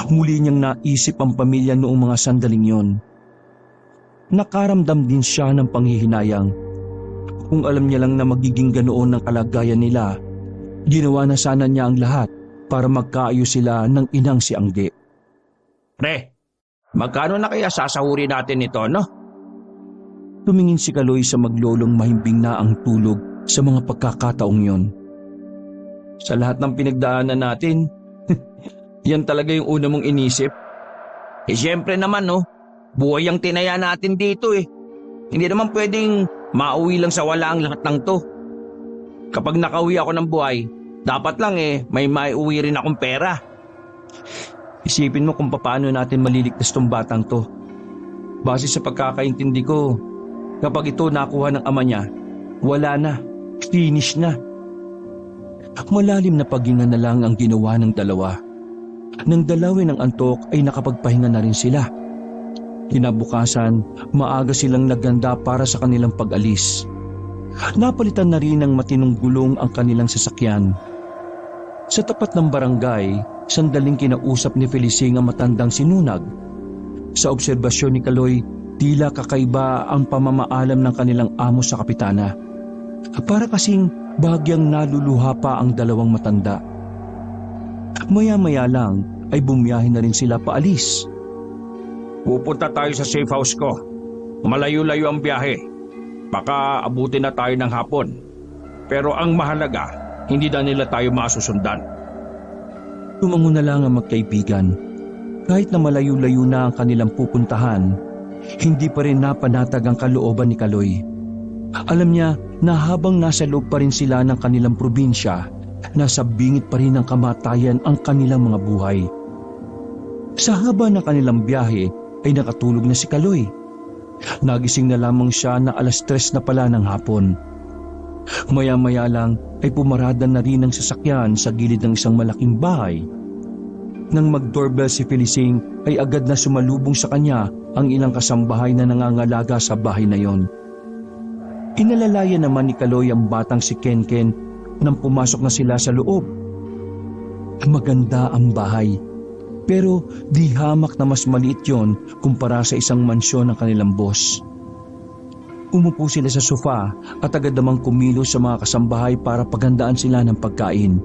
Muli niyang naisip ang pamilya noong mga sandaling yon. Nakaramdam din siya ng panghihinayang. Kung alam niya lang na magiging ganoon ang kalagayan nila, ginawa na sana niya ang lahat para magkaayos sila ng inang si Angge. Pre, magkano na kaya sasahuri natin ito, no? Tumingin si Kaloy sa maglolong mahimbing na ang tulog sa mga pagkakataong yon. Sa lahat ng pinagdaanan natin, yan talaga yung una mong inisip. Siyempre naman, no? Buhay ang tinaya natin dito Hindi naman pwedeng mauwi lang sa wala ang lahat ng to. Kapag nakauwi ako ng buhay, dapat lang may maiuwi rin akong pera. Isipin mo kung paano natin maliligtas tong batang to. Base sa pagkakaintindi ko, kapag ito nakuha ng ama niya, wala na, finish na. Malalim na paghinga na lang ang ginawa ng dalawa. Nang dalawin ng antok ay nakapagpahinga na rin sila. Kinabukasan, maaga silang naganda para sa kanilang pag-alis. Napalitan na rin ng matinong gulong ang kanilang sasakyan. Sa tapat ng barangay, sandaling kinausap ni Felicing ang matandang sinunag. Sa obserbasyon ni Kaloy, tila kakaiba ang pamamaalam ng kanilang amo sa kapitana. Para kasing bagyang naluluha pa ang dalawang matanda. Maya-maya lang ay bumiyahe na rin sila paalis. Pupunta tayo sa safe house ko. Malayo-layo ang biyahe. Baka abutin na tayo ng hapon. Pero ang mahalaga, hindi na nila tayo masusundan. Tumango na lang ang magkaibigan. Kahit na malayo-layo na ang kanilang pupuntahan, hindi pa rin napanatag ang kalooban ni Kaloy. Alam niya na habang nasa loob pa rin sila ng kanilang probinsya, nasa bingit pa rin ng kamatayan ang kanilang mga buhay. Sa haba ng kanilang biyahe ay nakatulog na si Kaloy. Nagising na lamang siya na 3:00 na pala ng hapon. Maya-maya lang ay pumarada na rin ang sasakyan sa gilid ng isang malaking bahay. Nang mag-doorbell si Felicing ay agad na sumalubong sa kanya ang ilang kasambahay na nangangalaga sa bahay na yon. Inalalayan naman ni Kaloy ang batang si Kenken nang pumasok na sila sa loob. Maganda ang bahay, pero di hamak na mas maliit yon kumpara sa isang mansyon ng kanilang boss. Umupo sila sa sofa at agad namang kumilos sa mga kasambahay para paghandaan sila ng pagkain.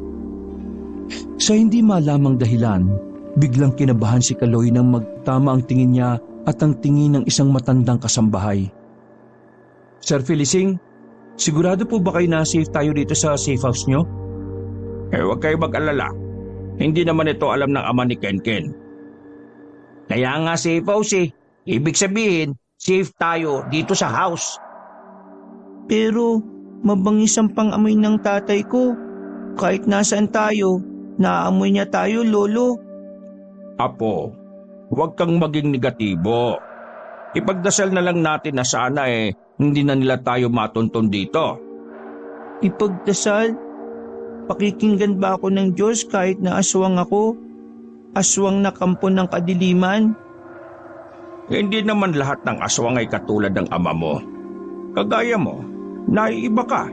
Sa hindi malamang dahilan, biglang kinabahan si Kaloy nang magtama ang tingin niya at ang tingin ng isang matandang kasambahay. Sir Felicing, sigurado po ba kayo na safe tayo dito sa safe house nyo? Huwag kayo mag-alala. Hindi naman ito alam ng ama ni Kenken. Kaya nga safe house Ibig sabihin, safe tayo dito sa house. Pero mabangis ang pang-amoy ng tatay ko. Kahit nasaan tayo, naaamoy niya tayo, Lolo. Apo, huwag kang maging negatibo. Ipagdasal na lang natin na sana hindi na nila tayo matunton dito. Ipagdasal? Pakikinggan ba ako ng Diyos kahit na aswang ako? Aswang na kampo ng kadiliman? Hindi naman lahat ng aswang ay katulad ng ama mo. Kagaya mo, naiiba ka.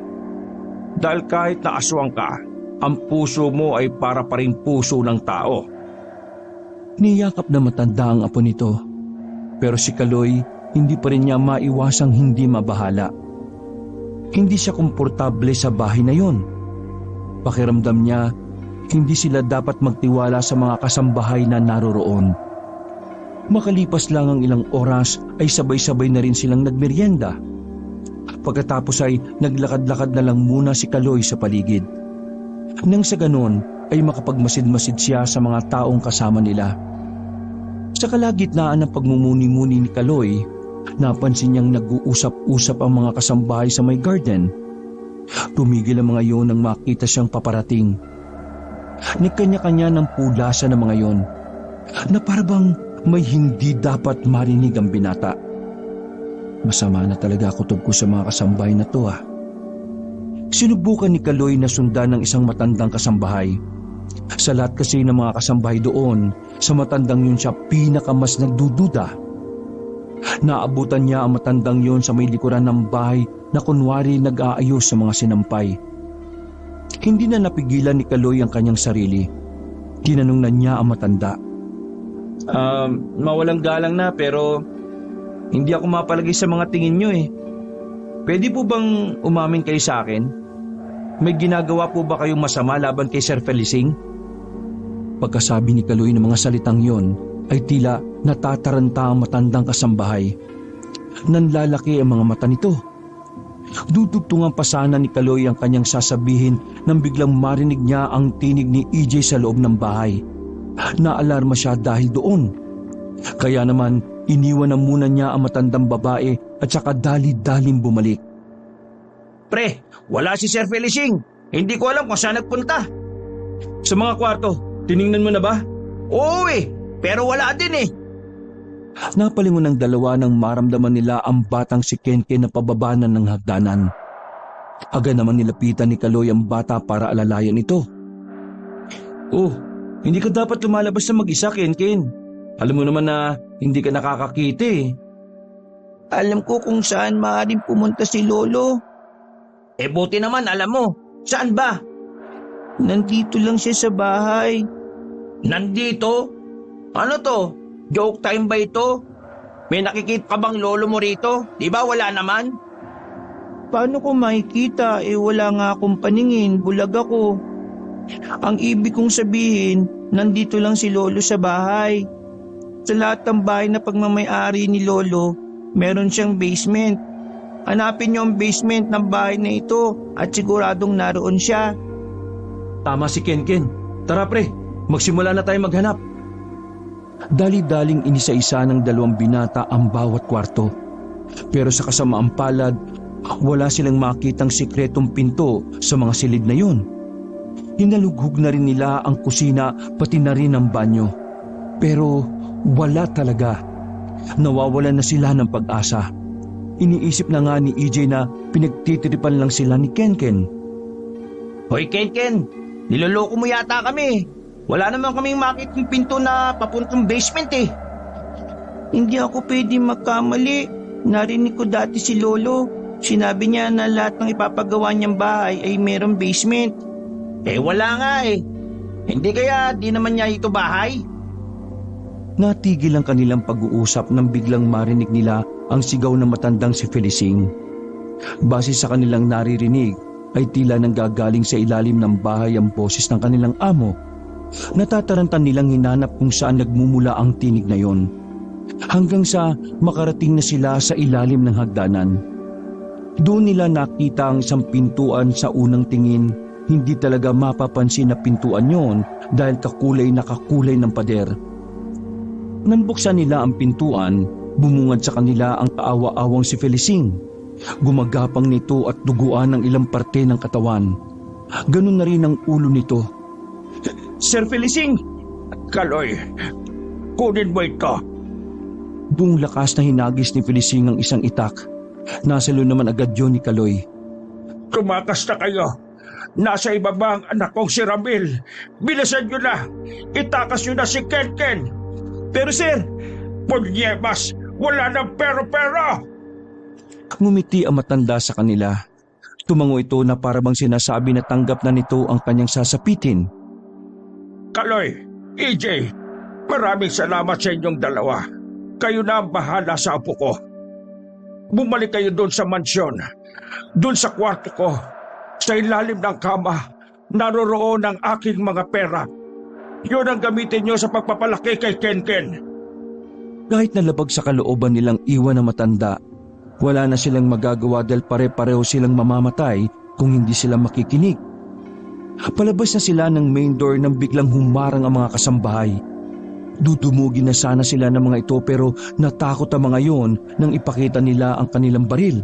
Dahil kahit na aswang ka, ang puso mo ay para pa rin puso ng tao. Niyakap na matanda ang apo nito. Pero si Kaloy, hindi pa rin niya maiwasang hindi mabahala. Hindi siya komportable sa bahay na yon. Pakiramdam niya, hindi sila dapat magtiwala sa mga kasambahay na naroroon. Makalipas lang ang ilang oras ay sabay-sabay na rin silang nagmeryenda. Pagkatapos ay naglakad-lakad na lang muna si Kaloy sa paligid. Nang sa ganon ay makapagmasid-masid siya sa mga taong kasama nila. Sa kalagitnaan ng pagmumuni-muni ni Kaloy Napansin niyang nag-uusap-usap ang mga kasambahay sa may garden. Tumigil ang mga yon nang makita siyang paparating. Nagkanya-kanya ng pulasan ng mga yon na parabang may hindi dapat marinig ang binata. Masama na talaga kutob ko sa mga kasambahay na to. Sinubukan ni Kaloy na sundan ng isang matandang kasambahay. Sa lahat kasi ng mga kasambahay doon, sa matandang yun siya pinakamas nagdududa. Naabutan niya ang matandang yon sa may likuran ng bahay na kunwari nag-aayos sa mga sinampay. Hindi na napigilan ni Kaloy ang kanyang sarili. Tinanong na niya ang matanda. Mawalang galang na pero hindi ako mapalagay sa mga tingin nyo eh. Pwede po bang umamin kayo sa akin? May ginagawa po ba kayong masama laban kay Sir Felicing? Pagkasabi ni Kaloy ng mga salitang yon, ay tila natataranta ang matandang kasambahay. Nanlalaki ang mga mata nito. Dudugtungan pa sana ni Kaloy ang kanyang sasabihin nang biglang marinig niya ang tinig ni EJ sa loob ng bahay. Naalarma siya dahil doon. Kaya naman iniwan na muna niya ang matandang babae at saka dali-daling bumalik. Pre, wala si Sir Felicing. Hindi ko alam kung saan nagpunta. Sa mga kwarto, tiningnan mo na ba? Oo eh, pero wala din eh. Napalingon ng dalawa nang maramdaman nila ang batang si Kenken na pababanan ng hagdanan. Agad naman nilapitan ni Kaloy ang bata para alalayan ito. Oh, hindi ka dapat lumalabas na mag-isa, Kenken. Alam mo naman na hindi ka nakakakita eh. Alam ko kung saan maaaring pumunta si Lolo. Eh buti naman alam mo. Saan ba? Nandito lang siya sa bahay. Nandito? Ano to? Joke time ba ito? May nakikita ka bang lolo mo rito? Di ba wala naman? Paano ko makikita? Wala nga akong paningin, bulag ako. Ang ibig kong sabihin, nandito lang si Lolo sa bahay. Sa lahat ng bahay na pagmamay-ari ni Lolo, meron siyang basement. Hanapin niyo ang basement ng bahay na ito at siguradong naroon siya. Tama si Kenken. Tara pre, magsimula na tayo maghanap. Dali-daling inisa-isa ng dalawang binata ang bawat kwarto. Pero sa kasamaang palad, wala silang makitang sikretong pinto sa mga silid na yun. Hinalughog na rin nila ang kusina pati na rin ang banyo. Pero wala talaga. Nawawalan na sila ng pag-asa. Iniisip na nga ni EJ na pinagtitiripan lang sila ni Kenken. Hoy Kenken, niloloko mo yata kami. Wala naman kaming makitang pinto na papuntang basement eh. Hindi ako pwede magkamali. Narinig ko dati si Lolo. Sinabi niya na lahat ng ipapagawa niyang bahay ay mayroong basement. Eh wala nga eh. Hindi kaya di naman niya ito bahay? Natigil ang kanilang pag-uusap nang biglang marinig nila ang sigaw ng matandang si Felicing. Base sa kanilang naririnig ay tila nanggagaling sa ilalim ng bahay ang boses ng kanilang amo. Natatarantan nilang hinanap kung saan nagmumula ang tinig na yon. Hanggang sa makarating na sila sa ilalim ng hagdanan. Doon nila nakita ang isang pintuan sa unang tingin. Hindi talaga mapapansin na pintuan yon dahil kakulay na kakulay ng pader. Nang buksan nila ang pintuan, bumungad sa kanila ang kaawa-awang si Felicing. Gumagapang nito at duguan ang ilang parte ng katawan. Ganun na rin ang ulo nito. Sir Felicing! Kaloy, kunin mo ito. Buong lakas na hinagis ni Felicing ang isang itak. Nasalo naman agad yun ni Kaloy. Tumakas na kayo. Nasa ibaba ang anak kong si Ramil. Bilisan nyo na. Itakas nyo na si Kenken. Pero sir, Punyebas, wala ng pero-pero. Ngumiti ang matanda sa kanila. Tumango ito na parabang sinasabi na tanggap na nito ang kanyang sasapitin. Kaloy, EJ, maraming salamat sa inyong dalawa. Kayo na ang bahala sa apo ko. Bumalik kayo doon sa mansyon. Doon sa kwarto ko. Sa ilalim ng kama, naroroon ang aking mga pera. Yun ang gamitin nyo sa pagpapalaki kay Kenken. Kahit nalabag sa kalooban nilang iwan na matanda, wala na silang magagawa dahil pare-pareho silang mamamatay kung hindi sila makikinig. Palabas na sila ng main door nang biglang humarang ang mga kasambahay. Dudumugin na sana sila ng mga ito pero natakot ang mga yon nang ipakita nila ang kanilang baril.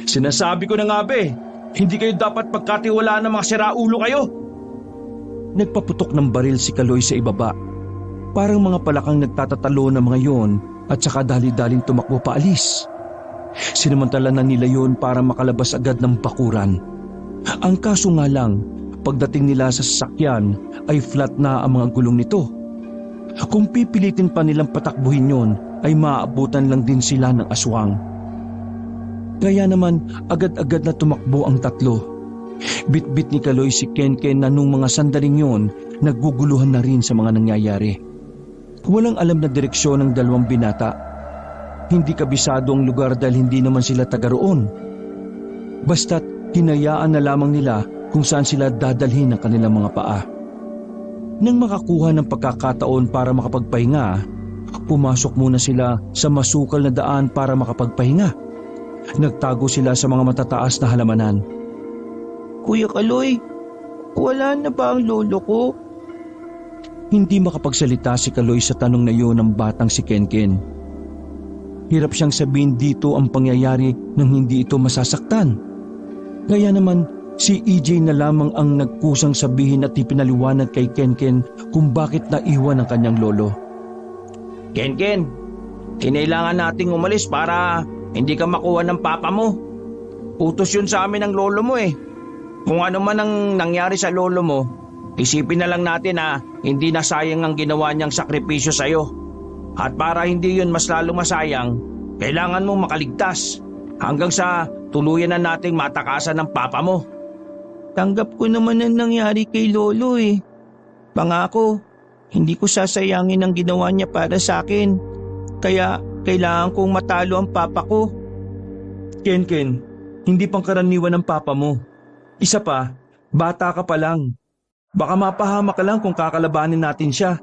Sinasabi ko na nga be, hindi kayo dapat pagkatiwalaan ng mga siraulo kayo. Nagpaputok ng baril si Kaloy sa ibaba. Parang mga palakang nagtatatalo ng mga yon at saka dali-daling tumakbo paalis. Sinamantala na nila yon para makalabas agad ng bakuran. Ang kaso nga lang, pagdating nila sa sasakyan ay flat na ang mga gulong nito. Kung pipilitin pa nilang patakbuhin yon ay maaabutan lang din sila ng aswang. Kaya naman agad-agad na tumakbo ang tatlo. Bit-bit ni Kaloy si Kenken na nung mga sandaling yon nagguguluhan na rin sa mga nangyayari. Walang alam na direksyon ng dalawang binata. Hindi kabisado ang lugar dahil hindi naman sila taga roon. Basta't hinayaan na lamang nila kung saan sila dadalhin ng kanilang mga paa. Nang makakuha ng pagkakataon para makapagpahinga, pumasok muna sila sa masukal na daan para makapagpahinga. Nagtago sila sa mga matataas na halamanan. Kuya Kaloy, wala na ba ang lolo ko? Hindi makapagsalita si Kaloy sa tanong na iyon ng batang si Kenken. Hirap siyang sabihin dito ang pangyayari nang hindi ito masasaktan. Kaya naman si EJ na lamang ang nagkusang sabihin at ipinaliwanag kay Kenken kung bakit naiwan ang kanyang lolo. Kenken, kinailangan nating umalis para hindi ka makuha ng papa mo. Utos yun sa amin ng lolo mo eh. Kung ano man ang nangyari sa lolo mo, isipin na lang natin na hindi na sayang ang ginawa niyang sakripisyo sa'yo. At para hindi yun mas lalo masayang, kailangan mong makaligtas hanggang sa tuluyan na nating matakasan ng papa mo. Tanggap ko naman ang nangyari kay lolo eh. Pangako, hindi ko sasayangin ang ginawa niya para sa akin. Kaya kailangan kong matalo ang papa ko. Kenken, hindi pangkaraniwan ng papa mo. Isa pa, bata ka pa lang. Baka mapahamak ka lang kung kakalabanin natin siya.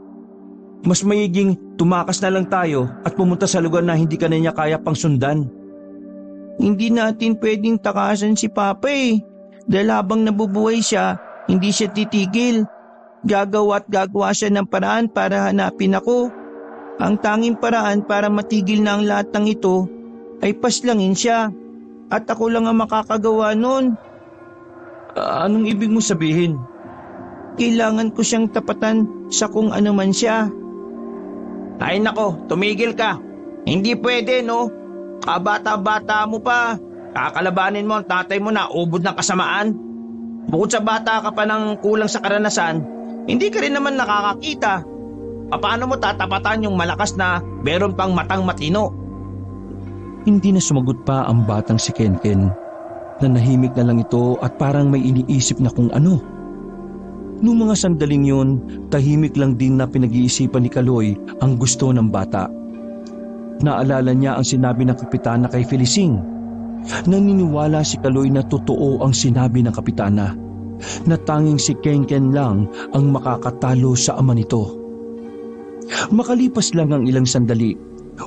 Mas mayiging tumakas na lang tayo at pumunta sa lugar na hindi ka na niya kaya pang sundan. Hindi natin pwedeng takasan si papa eh. Dahil habang nabubuhay siya, hindi siya titigil. Gagawa at gagawa siya ng paraan para hanapin ako. Ang tanging paraan para matigil na ang lahat ng ito ay paslangin siya. At ako lang ang makakagawa nun. Anong ibig mo sabihin? Kailangan ko siyang tapatan sa kung ano man siya. Ay nako, tumigil ka. Hindi pwede no. Kabata-bata mo pa. Kakalabanin mo ang tatay mo na ubod ng kasamaan. Bukod sa bata ka pa ng kulang sa karanasan, hindi ka rin naman nakakakita. Paano mo tatapatan yung malakas na meron pang matang matino? Hindi na sumagot pa ang batang si Kenken. Nanahimik na lang ito at parang may iniisip na kung ano. Noong mga sandaling yun, tahimik lang din na pinag-iisipan ni Kaloy ang gusto ng bata. Naalala niya ang sinabi ng kapitana kay Felicing. Naniniwala si Kaloy na totoo ang sinabi ng kapitana, na tanging si Kenken lang ang makakatalo sa ama nito. Makalipas lang ang ilang sandali,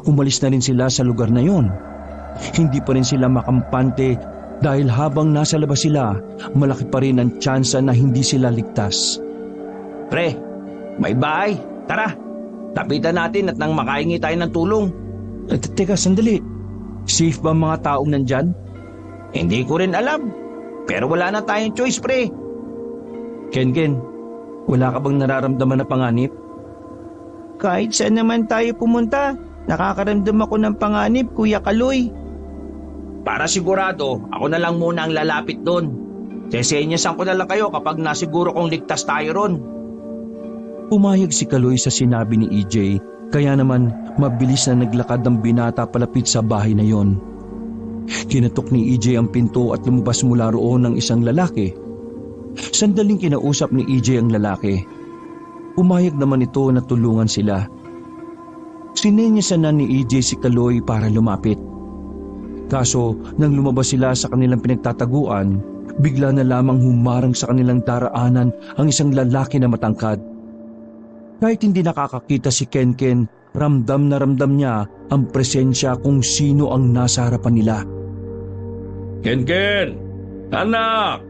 umalis na rin sila sa lugar na yon. Hindi pa rin sila makampante dahil habang nasa labas sila, malaki pa rin ang tsansa na hindi sila ligtas. Pre, may bahay. Tara, tapitan natin at nang makahingi tayo ng tulong. Teka, sandali. Safe ba ang mga taong nandyan? Hindi ko rin alam. Pero wala na tayong choice, pre. Kenken, wala ka bang nararamdaman na panganib? Kahit saan naman tayo pumunta, nakakaramdam ako ng panganib, Kuya Kaloy. Para sigurado, ako na lang muna ang lalapit doon. Sesenyasan ko na lang kayo kapag nasiguro kong ligtas tayo ron. Pumayag si Kaloy sa sinabi ni EJ, kaya naman mabilis na naglakad ang binata palapit sa bahay na yon. Kinatok ni EJ ang pinto at lumabas mula roon ng isang lalaki. Sandaling kinausap ni EJ ang lalaki. Pumayag naman ito na tulungan sila. Sinenyasan na ni EJ si Kaloy para lumapit. Kaso nang lumabas sila sa kanilang pinagtataguan, bigla na lamang humarang sa kanilang daraanan ang isang lalaki na matangkad. Kahit hindi nakakakita si Kenken, ramdam na ramdam niya ang presensya kung sino ang nasa harapan nila. Kenken! Anak!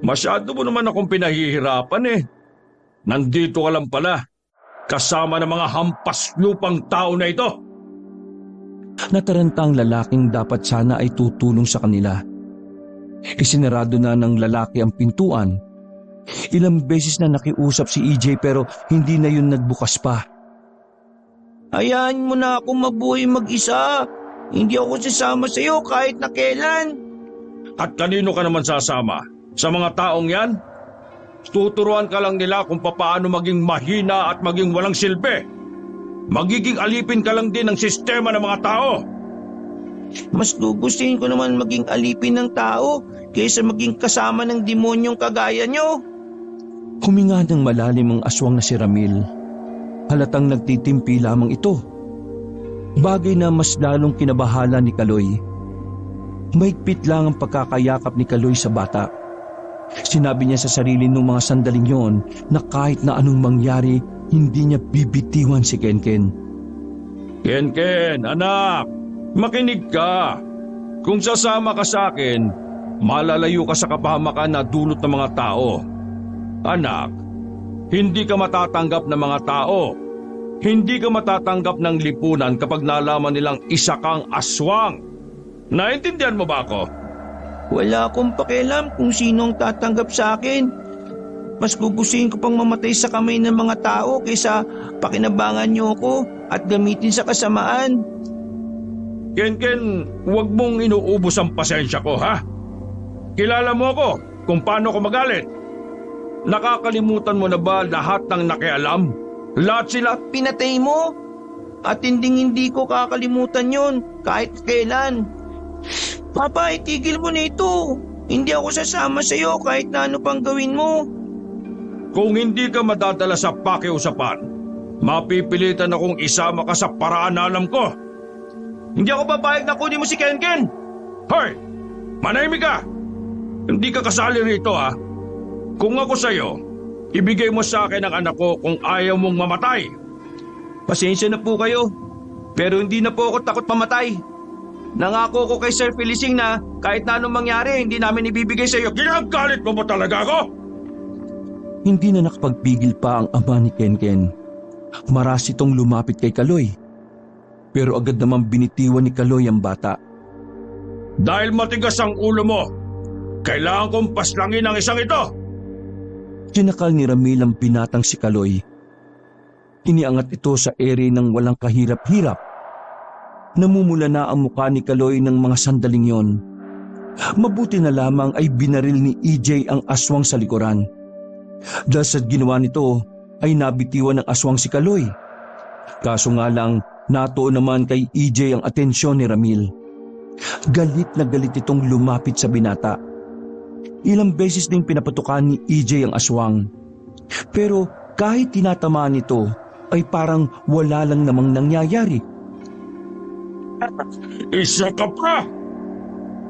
Masyado mo naman akong pinahihirapan eh. Nandito ka lang pala. kasama ng mga hampas lupang tao na ito. Nataranta ang lalaking dapat sana ay tutulong sa kanila. Isinarado na ng lalaki ang pintuan. Ilang beses na nakiusap si EJ pero hindi na yun nagbukas pa. Hayaan mo na ako mabuhay mag-isa. Hindi ako sasama sa iyo kahit na kailan. At kanino ka naman sasama? Sa mga taong yan? Tuturuan ka lang nila kung paano maging mahina at maging walang silbi. Magiging alipin ka lang din ng sistema ng mga tao. Mas gugustuhin ko naman maging alipin ng tao kaysa maging kasama ng demonyong kagaya nyo. Huminga ng malalim ang aswang na si Ramil. Halatang nagtitimpi lamang ito. Bagay na mas lalong kinabahala ni Kaloy. Mahigpit lang ang pagkakayakap ni Kaloy sa bata. Sinabi niya sa sarili nung mga sandaling yon na kahit na anong mangyari, hindi niya bibitiwan si Kenken. Kenken, anak, makinig ka. Kung sasama ka sa akin, malalayo ka sa kapahamakan na dulot ng mga tao. Anak, hindi ka matatanggap ng mga tao. Hindi ka matatanggap ng lipunan kapag nalaman nilang isa kang aswang. Naintindihan mo ba ako? Wala akong pakialam kung sino ang tatanggap sa akin. Mas gugustuhin ko pang mamatay sa kamay ng mga tao kaysa pakinabangan niyo ako at gamitin sa kasamaan. Kenken, huwag mong inuubos ang pasensya ko, ha? Kilala mo ako kung paano ko magalit. Nakakalimutan mo na ba lahat ng nakialam? Lahat sila? Pinatay mo at hindi ko kakalimutan yon kahit kailan. Papa, itigil mo na ito. Hindi ako sasama sa iyo kahit na ano pang gawin mo. Kung hindi ka madadala sa pakiusapan, mapipilitan akong isama ka sa paraan na alam ko. Hindi ako papayag na kunin mo si Kenken. Hoy! Manahimik ka! Hindi ka kasali rito, ha? Kung ako sa'yo, ibigay mo sa akin ang anak ko kung ayaw mong mamatay. Pasensya na po kayo, pero hindi na po ako takot mamatay. Nangako ko kay Sir Felicing na kahit na anong mangyari, hindi namin ibibigay sa iyo. Ginagalit mo ba talaga ako? Hindi na nakapagpigil pa ang ama ni Kenken. Maras itong lumapit kay Kaloy. Pero agad naman binitiwan ni Kaloy ang bata. Dahil matigas ang ulo mo, kailangan kong paslangin ang isang ito. Sinakal ni Ramil ang binatang si Kaloy. Iniangat ito sa ere ng walang kahirap-hirap. Namumula na ang mukha ni Kaloy ng mga sandaling yon. Mabuti na lamang ay binaril ni EJ ang aswang sa likuran. Dahil sa ginawa nito ay nabitiwan ng aswang si Kaloy. Kaso nga lang, natuon naman kay EJ ang atensyon ni Ramil. Galit na galit itong lumapit sa binata. Ilang beses ding pinapatukan ni EJ ang aswang. Pero kahit tinatamaan nito ay parang wala lang namang nangyayari. Isa ka pa!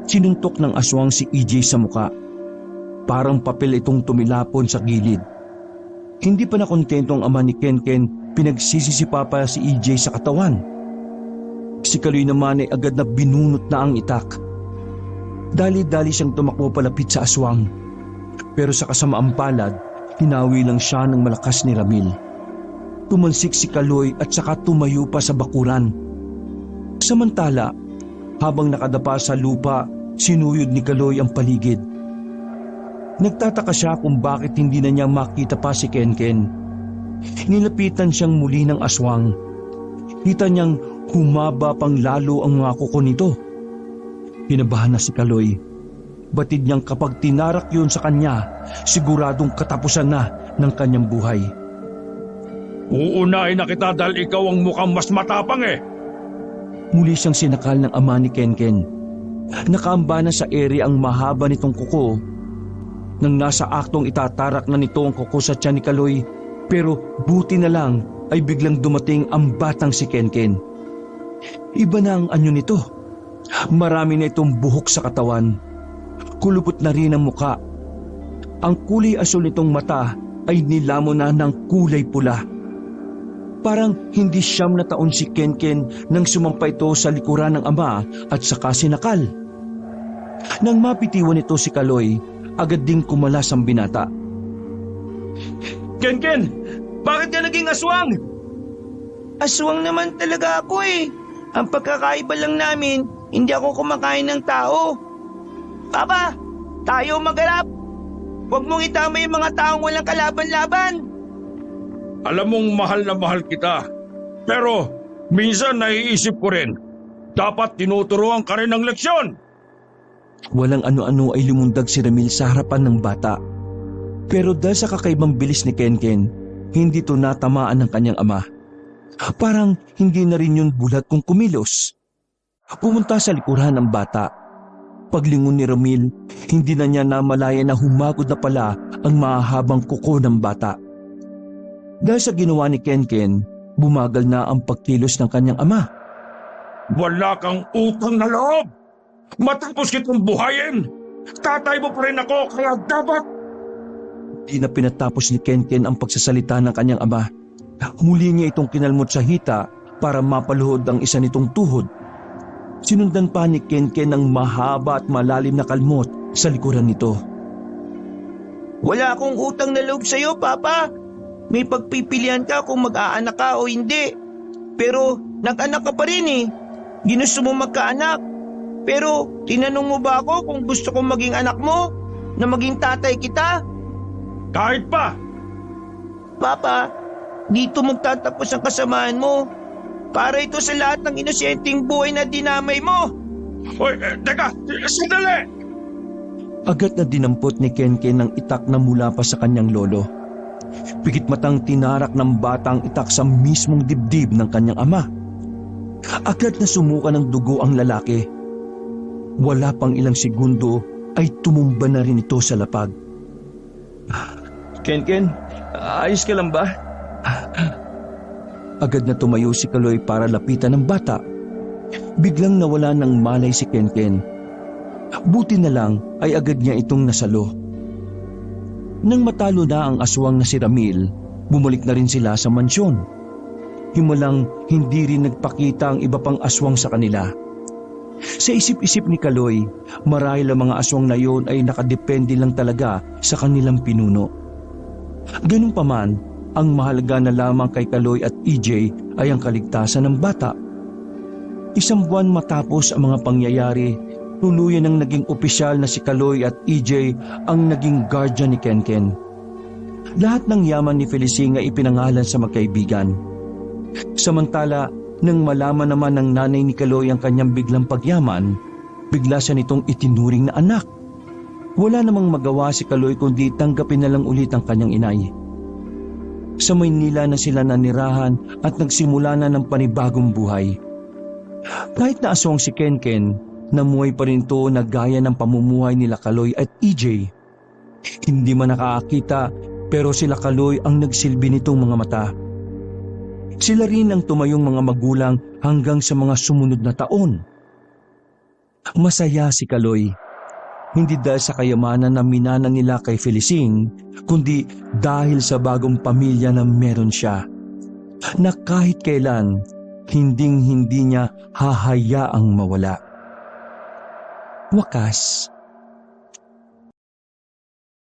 Sinuntok ng aswang si EJ sa muka. Parang papel itong tumilapon sa gilid. Hindi pa nakontento ang ama ni Kenken, pinagsisisipa pa si EJ sa katawan. Si Kaloy naman ay agad na binunot na ang itak. Dali-dali siyang tumakbo palapit sa aswang. Pero sa kasamaang palad, hinawi lang siya ng malakas ni Ramil. Tumalsik si Kaloy at saka tumayo pa sa bakuran. Samantala, habang nakadapa sa lupa, sinuyod ni Kaloy ang paligid. Nagtataka siya kung bakit hindi na niya makita pa si Kenken. Nilapitan siyang muli ng aswang. Kita niyang humaba pang lalo ang mga kuko nito. Kinabahan na si Kaloy. Batid niyang kapag tinarak yun sa kanya, siguradong katapusan na ng kanyang buhay. Uunahin na kita dahil ikaw ang mukhang mas matapang eh. Muli siyang sinakal ng ama ni Kenken. Nakaamba na sa ere ang mahaba nitong kuko. Nang nasa aktong itatarak na nito ang kuko sa tiyan ni Kaloy, pero buti na lang ay biglang dumating ang batang si Kenken. Iba na ang anyo nito. Marami na itong buhok sa katawan. Kulubot na rin ang muka. Ang kulay asul nitong mata ay nilamon na ng kulay pula. Parang hindi siyam na taon si Kenken nang sumampa ito sa likuran ng ama at saka sinakal. Nang mapitiwan ito si Kaloy, agad ding kumalas ang binata. Kenken! Bakit ka naging aswang? Aswang naman talaga ako eh. Ang pagkakaiba lang namin, hindi ako kumakain ng tao. Papa, tayo magalap. Huwag mong itama yung mga taong walang kalaban-laban. Alam mong mahal na mahal kita. Pero minsan naiisip ko rin, dapat tinuturuan ka rin ng leksyon. Walang ano-ano ay lumundag si Ramil sa harapan ng bata. Pero dahil sa kakaibang bilis ni Kenken, hindi ito natamaan ng kanyang ama. Parang hindi na rin yun bulat kung kumilos. Pumunta sa likuran ng bata. Paglingon ni Ramil, hindi na niya namalaya na humagod na pala ang mahahabang kuko ng bata. Dahil sa ginawa ni Kenken, bumagal na ang pagkilos ng kanyang ama. Wala kang utang na loob. Matapos kitong buhayin, tatay mo pa rin ako, kaya dapat... Di na pinatapos ni Kenken ang pagsasalita ng kanyang ama. Muli niya itong kinalmot sa hita para mapaluhod ang isa nitong tuhod. Sinundan pa ni Kenken ng mahaba at malalim na kalmot sa likuran nito. Wala akong utang na loob sa'yo, Papa. May pagpipilian ka kung mag-aanak ka o hindi. Pero nag-anak ka pa rin eh. Ginusto mo magkaanak. Pero tinanong mo ba ako kung gusto kong maging anak mo? Na maging tatay kita? Kahit pa! Papa, dito magtatapos ang kasamaan mo. Para ito sa lahat ng inosenteng buhay na dinamay mo. Hoy, teka, sandali! Agad na dinampot ni Kenken ng itak na mula pa sa kanyang lolo. Pigit matang tinarak ng batang itak sa mismong dibdib ng kanyang ama. Agad na sumuka ng dugo ang lalaki. Wala pang ilang segundo ay tumumba na rin ito sa lapag. Kenken, ayos ka lang ba? Agad na tumayo si Kaloy para lapitan ng bata. Biglang nawala ng malay si Kenken. Buti na lang ay agad niya itong nasalo. Nang matalo na ang aswang na si Ramil, bumalik na rin sila sa mansyon. Himalang hindi rin nagpakita ang iba pang aswang sa kanila. Sa isip-isip ni Kaloy, marahil ang mga aswang na yon ay nakadepende lang talaga sa kanilang pinuno. Ganun pa man, ang mahalaga na lamang kay Kaloy at EJ ay ang kaligtasan ng bata. Isang buwan matapos ang mga pangyayari, tuluyan ang naging opisyal na si Kaloy at EJ ang naging guardian ni Kenken. Lahat ng yaman ni Felicing ay ipinangalan sa magkaibigan. Samantala, nang malaman naman ng nanay ni Kaloy ang kanyang biglang pagyaman, bigla siya nitong itinuring na anak. Wala namang magawa si Kaloy kundi tanggapin na lang ulit ang kanyang inay. Sa Maynila na sila nanirahan at nagsimula na ng panibagong buhay. Kahit na aswang si Kenken, namuhay pa rin ito na gaya ng pamumuhay nila Kaloy at EJ. Hindi man nakakita pero sila Kaloy ang nagsilbi nitong mga mata. Sila rin ang tumayong mga magulang hanggang sa mga sumunod na taon. Masaya si Kaloy. Hindi dahil sa kayamanan na minana nila kay Felicing, kundi dahil sa bagong pamilya na meron siya. Na kahit kailan, hinding-hindi niya hahayaang mawala. Wakas.